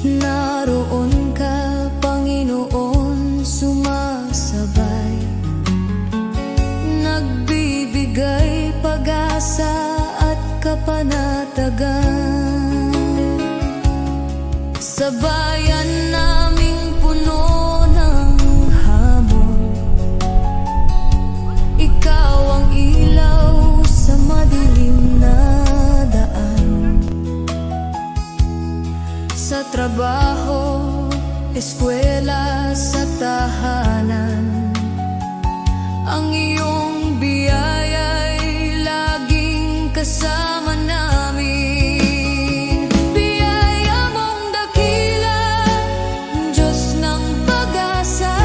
naroon ka, Panginoon, sumasabay, nagbibigay pag-asa at kapanatagan. Sa bayan naming puno ng hamon, ikaw ang ilaw sa madilim na daan. Sa trabaho, eskwela, sa tahanan, ang iyong biyaya'y laging kasama namin. Biyaya mong dakila, Diyos ng pag-asa.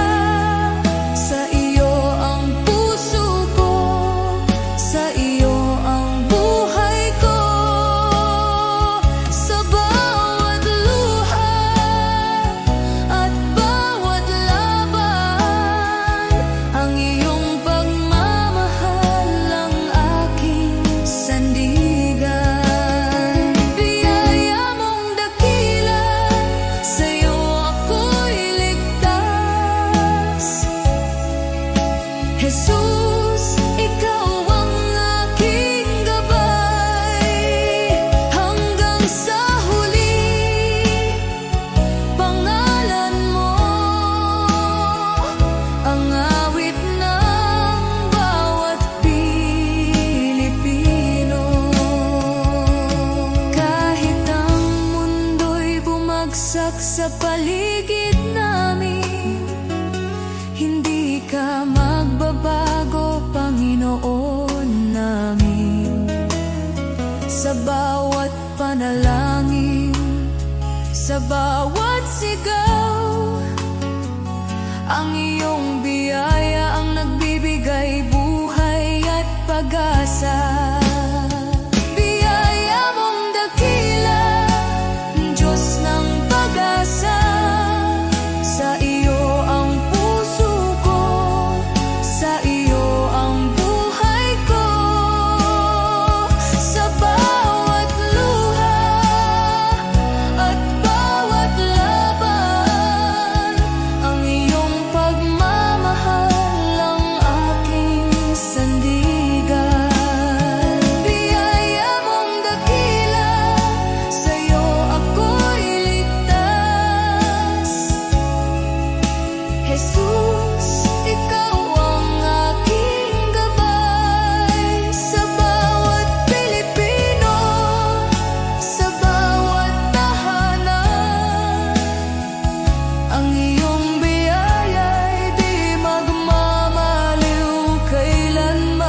Sa iyo ang puso ko, sa iyo ang buhay ko. Sa bawat luha at bawat laban, ang iyong pagmamahal ang aking sandigan. Biyaya mong dakila, sa'yo ako'y ligtas. Jesus, ikaw ang aking gabay. Hanggang sa huli, pangalan mo ang awit ng bawat Pilipino. Kahit ang mundo'y bumagsak sa paligid namin, hindi ka magbabago, Panginoon namin. Sa bawat panalangin, sa bawat sigaw, ang iyong biyaya ang nagbibigay buhay at pag-asa. Biyaya mong dakila, Diyos ng pag-asa. Sa iyo ang puso ko, sa iyo ang buhay ko. Sa bawat luha at bawat laban, ang iyong pagmamahal ang aking sandigan. Biyaya mong dakila, sa'yo ako'y ligtas. Jesus, ikaw ang aking gabay. Sa bawat Pilipino, sa bawat tahanan, ang iyong biyaya'y di magmamaliw kailanman.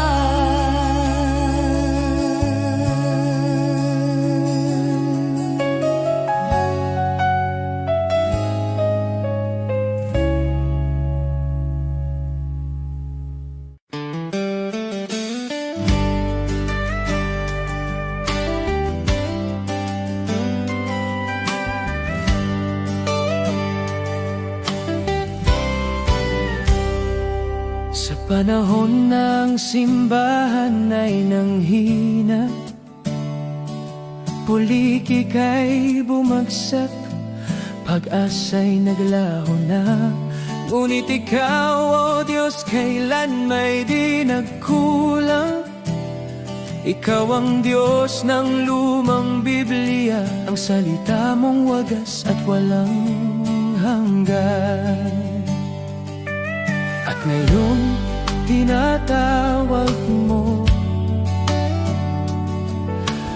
panahon ng simbahan ay nanghina, pulikika'y bumagsak, pag-asa'y naglaho na. Ngunit ikaw, O Diyos, kailan may di nagkulang. Ikaw ang Diyos ng lumang Biblia, ang salita mong wagas at walang hanggan. At ngayon, tinatawag mo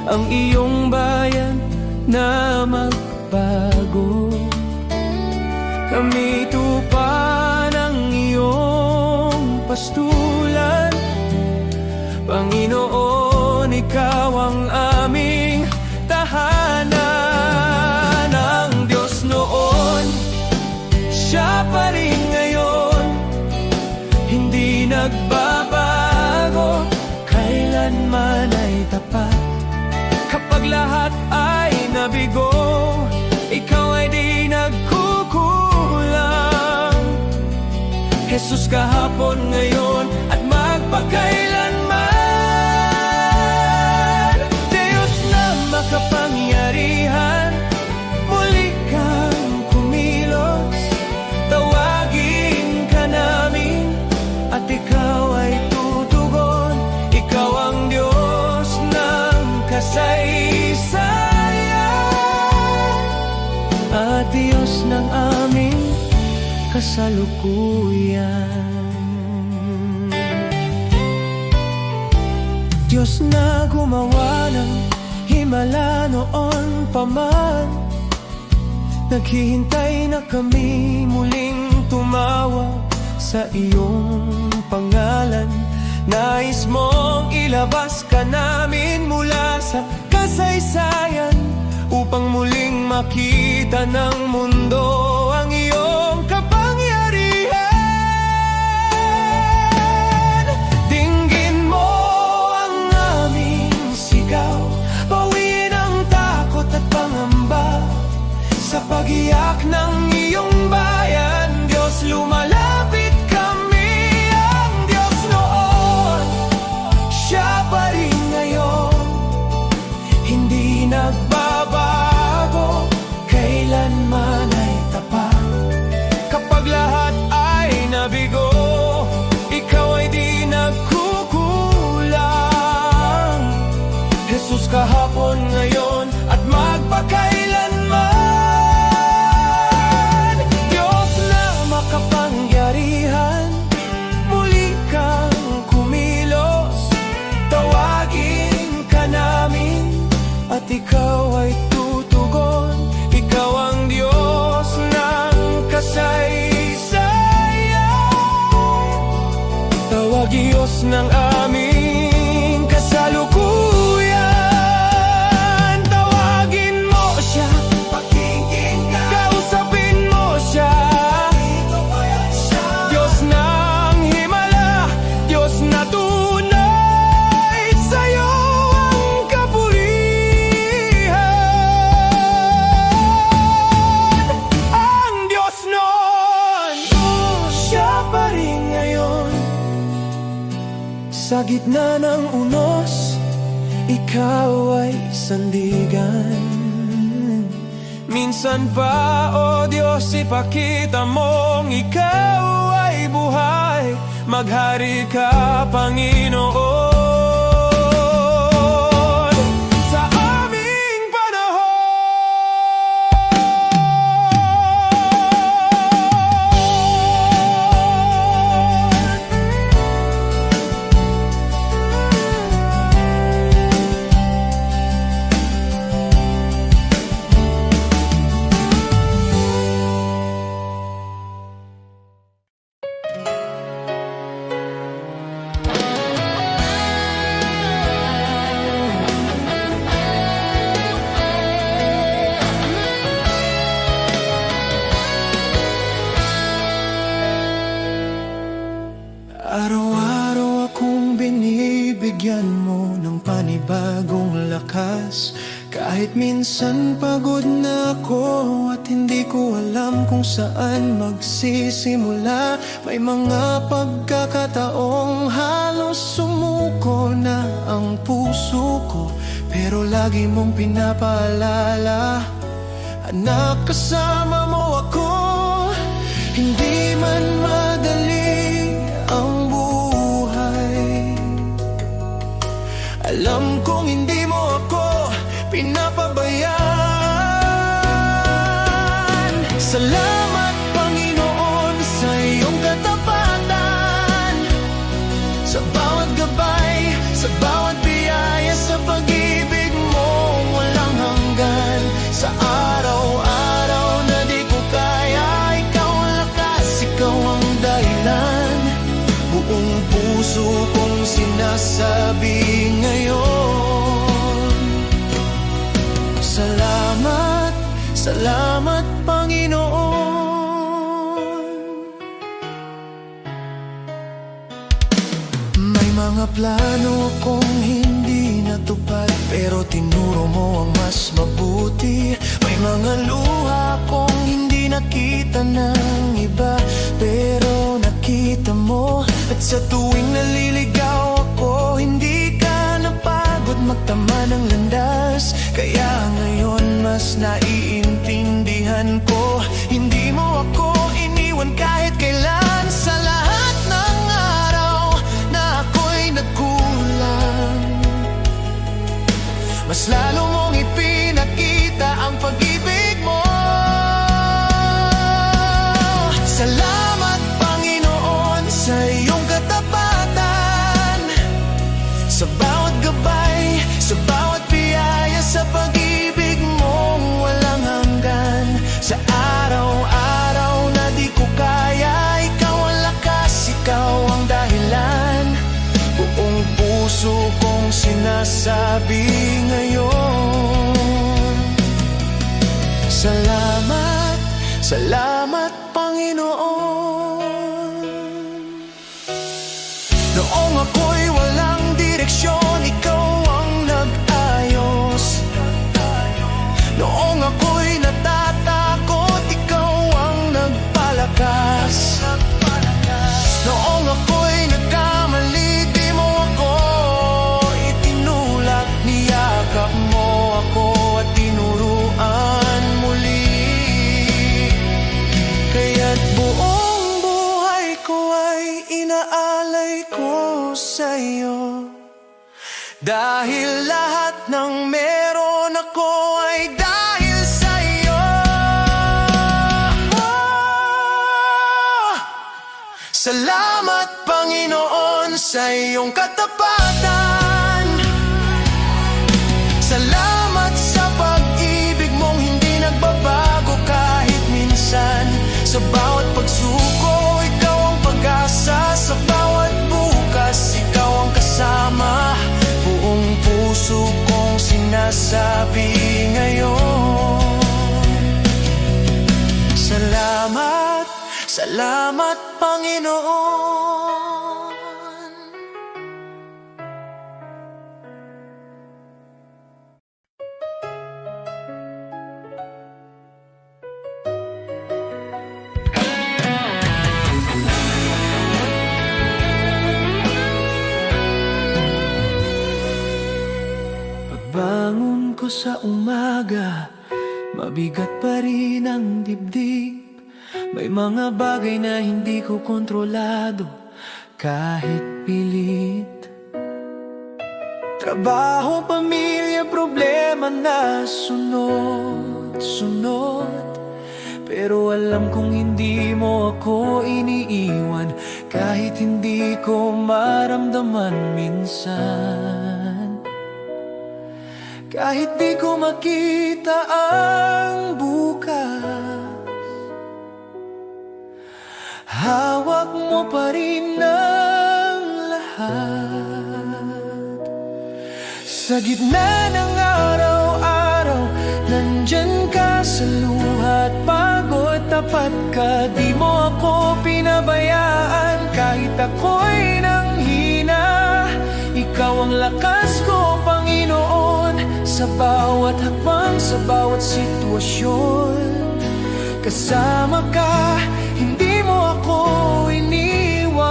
ang iyong bayan na magbago. Kami tupa ng iyong pastulan, Panginoon, ikaw ang aming tahanan. Ang Diyos noon, Siya pa rin ngayon, hindi nagbabago, kailanman ay tapat. Kapag lahat ay nabigo, ikaw ay di nagkukulang. Jesus, kahapon, ngayon at magpakailanman. Diyos na makapangyarihan, muli kang kumilos. Tawagin ka namin at ikaw ay tutugon. Ikaw ang Diyos ng kasaysayan at Diyos ng aming kasalukuyan. Diyos na gumawa ng himala noon pa man, naghihintay na kami muling tumawag sa iyong pangalan. Nais mong ilabas ka namin mula sa kasaysayan, upang muling makita ng mundo ang iyong kapangyarihan. Dinggin mo ang aming sigaw, bawiin ang takot at pangamba. Sa pag-iyak ng iyong bayan, Diyos, lumalapit kami. Ang Diyos noon, Siya pa rin ngayon, hindi nagbabago, kailanman ay tapat. Kapag lahat ay nabigo, ikaw ay di nagkukulang. Jesus, kahapon, ngayon at magpakailanman. Diyos na makapangyarihan, muli kang kumilos. Tawagin ka namin at ikaw ay tutugon. Ikaw ang Diyos ng kasaysayan, tawag Diyos ng aming kasalukuyan. Tawagin mo Siya, pakinggan, kausapin mo Siya. Diyos ng himala, Diyos na tunay, sa'yo ang kapurihan. Ang Diyos noon, Siya pa rin ngayon. Sa gitna ng unos, ikaw ay sandigan. Minsan pa, O Diyos, ipakita mong ikaw ay buhay. Maghari ka, Panginoon, sa aming panahon. Kahit minsan pagod na ako at hindi ko alam kung saan magsisimula. May mga pagkakataong halos sumuko na ang puso ko, pero lagi mong pinapaalala, anak, kasama mo ako. Hindi man madali ang buhay, alam kong hindi mo ako pinapabayaan. Salamat, Panginoon, sa iyong katapatan, sa bawat gabay, sa bawat biyaya, sa pag-ibig mo walang hanggan. Sa araw-araw na di ko kaya, ikaw ang lakas, ikaw ang dahilan. Buong puso kong sinasabi ngayon, salamat, salamat, Panginoon. May mga plano akong hindi natupad, pero tinuro mo ang mas mabuti. May mga luha akong hindi nakita ng iba, pero nakita mo. At sa tuwing naliligaw ako, hindi ka napagod magtama ng landas. Kaya ngayon mas naiintindihan ko, hindi mo ako iniwan kahit kailan. Sa lahat ng araw na ako'y nagkulang, mas lalo mong ipinakita ang pag-ibig mo. Salamat, Panginoon, sa iyong katapatan, sa bawat gabay, sa bawat biyaya, sa pag-ibig mong walang hanggan. Sa araw-araw na di ko kaya, ikaw ang lakas, ikaw ang dahilan. Buong puso kong sinasabi ngayon, salamat, salamat, Panginoon. Noong ako'y walang direksyon, ikaw ang nag-ayos. Noong ako'y natatakot, ikaw ang nagpalakas. Noong ako'y nagkamali, di mo ako itinulak. Niyakap mo ako at tinuruan muli. Kaya't buong buhay ko ay inaalay ko sa'yo, dahil lahat ng meron ako ay dahil sa'yo. Salamat, Panginoon, sa iyong katapatan. Salamat sa pag-ibig mong hindi nagbabago kahit minsan. Sa bawat pagsuko, ikaw ang pag-asa. Sa bawat bukas, ikaw ang kasama. Buong puso kong sinasabi ngayon, salamat, salamat, Panginoon. Pagbangon ko sa umaga, mabigat pa rin ang dibdib. May mga bagay na hindi ko kontrolado kahit pilit. Trabaho, pamilya, problema na sunod-sunod. Pero alam kong hindi mo ako iniiwan, kahit hindi ko maramdaman minsan. Kahit di ko makita ang bukas, hawak mo pa rin ang lahat. Sa gitna ng araw-araw, nandyan ka sa luha at pagod. Tapat ka, di mo ako pinabayaan. Kahit ako'y nanghina, ikaw ang lakas ko, Panginoon. sa bawat hakbang, sa bawat sitwasyon. Kasama ka, hindi mo ako iniwan.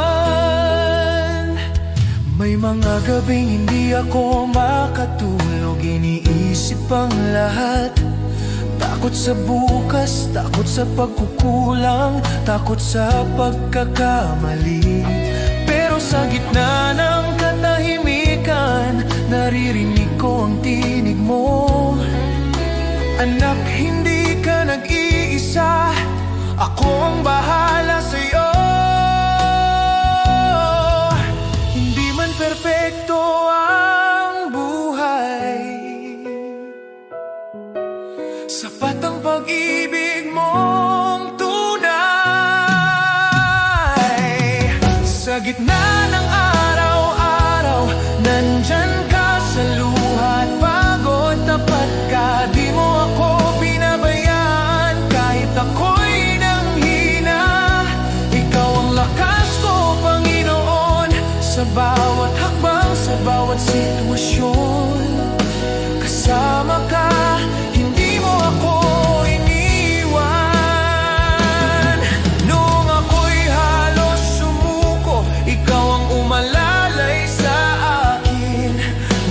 May mga gabing hindi ako makatulog, iniisip ang lahat. Takot sa bukas, takot sa pagkukulang, takot sa pagkakamali. Pero sa gitna ng katahimikan, naririnig ko ang tinig mo. Anak, hindi ka nag-iisa, ako ang bahala sa'yo. Hindi man perpekto ang buhay, sapat ang pag-ibig mong tunay. Sa gitna ng araw-araw, nandyan ka sa luhat, pagod tapat ka, di mo ako pinabayaan. Kahit ako'y nanghina, ikaw ang lakas ko, Panginoon. Sa bawat hakbang, sa bawat sitwasyon, kasama ka, hindi mo ako iniwan. Noong ako'y halos sumuko, ikaw ang umalalay sa akin.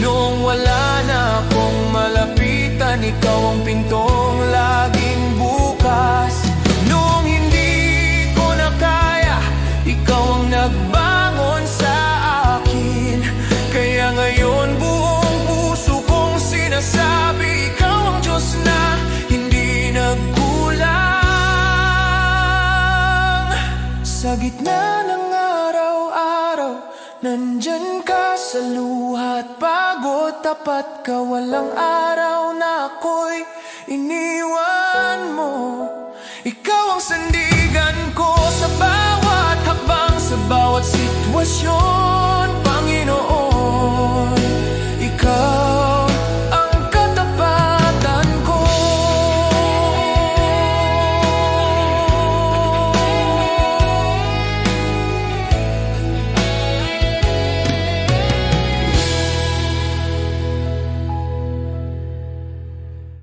Noong wala na akong malapitan, ikaw ang pintong laging bukas. Noong hindi ko na kaya, ikaw ang nagbangon sa akin. Kaya ngayon buong puso kong sinasabi, ikaw ang Diyos na hindi nagkulang. Sa gitna ng araw-araw, nandyan ka sa luhat, pagod tapat ka, walang araw na ako'y iniwan mo. Ikaw ang sandigan ko sa bawat hakbang, sa bawat sitwasyon.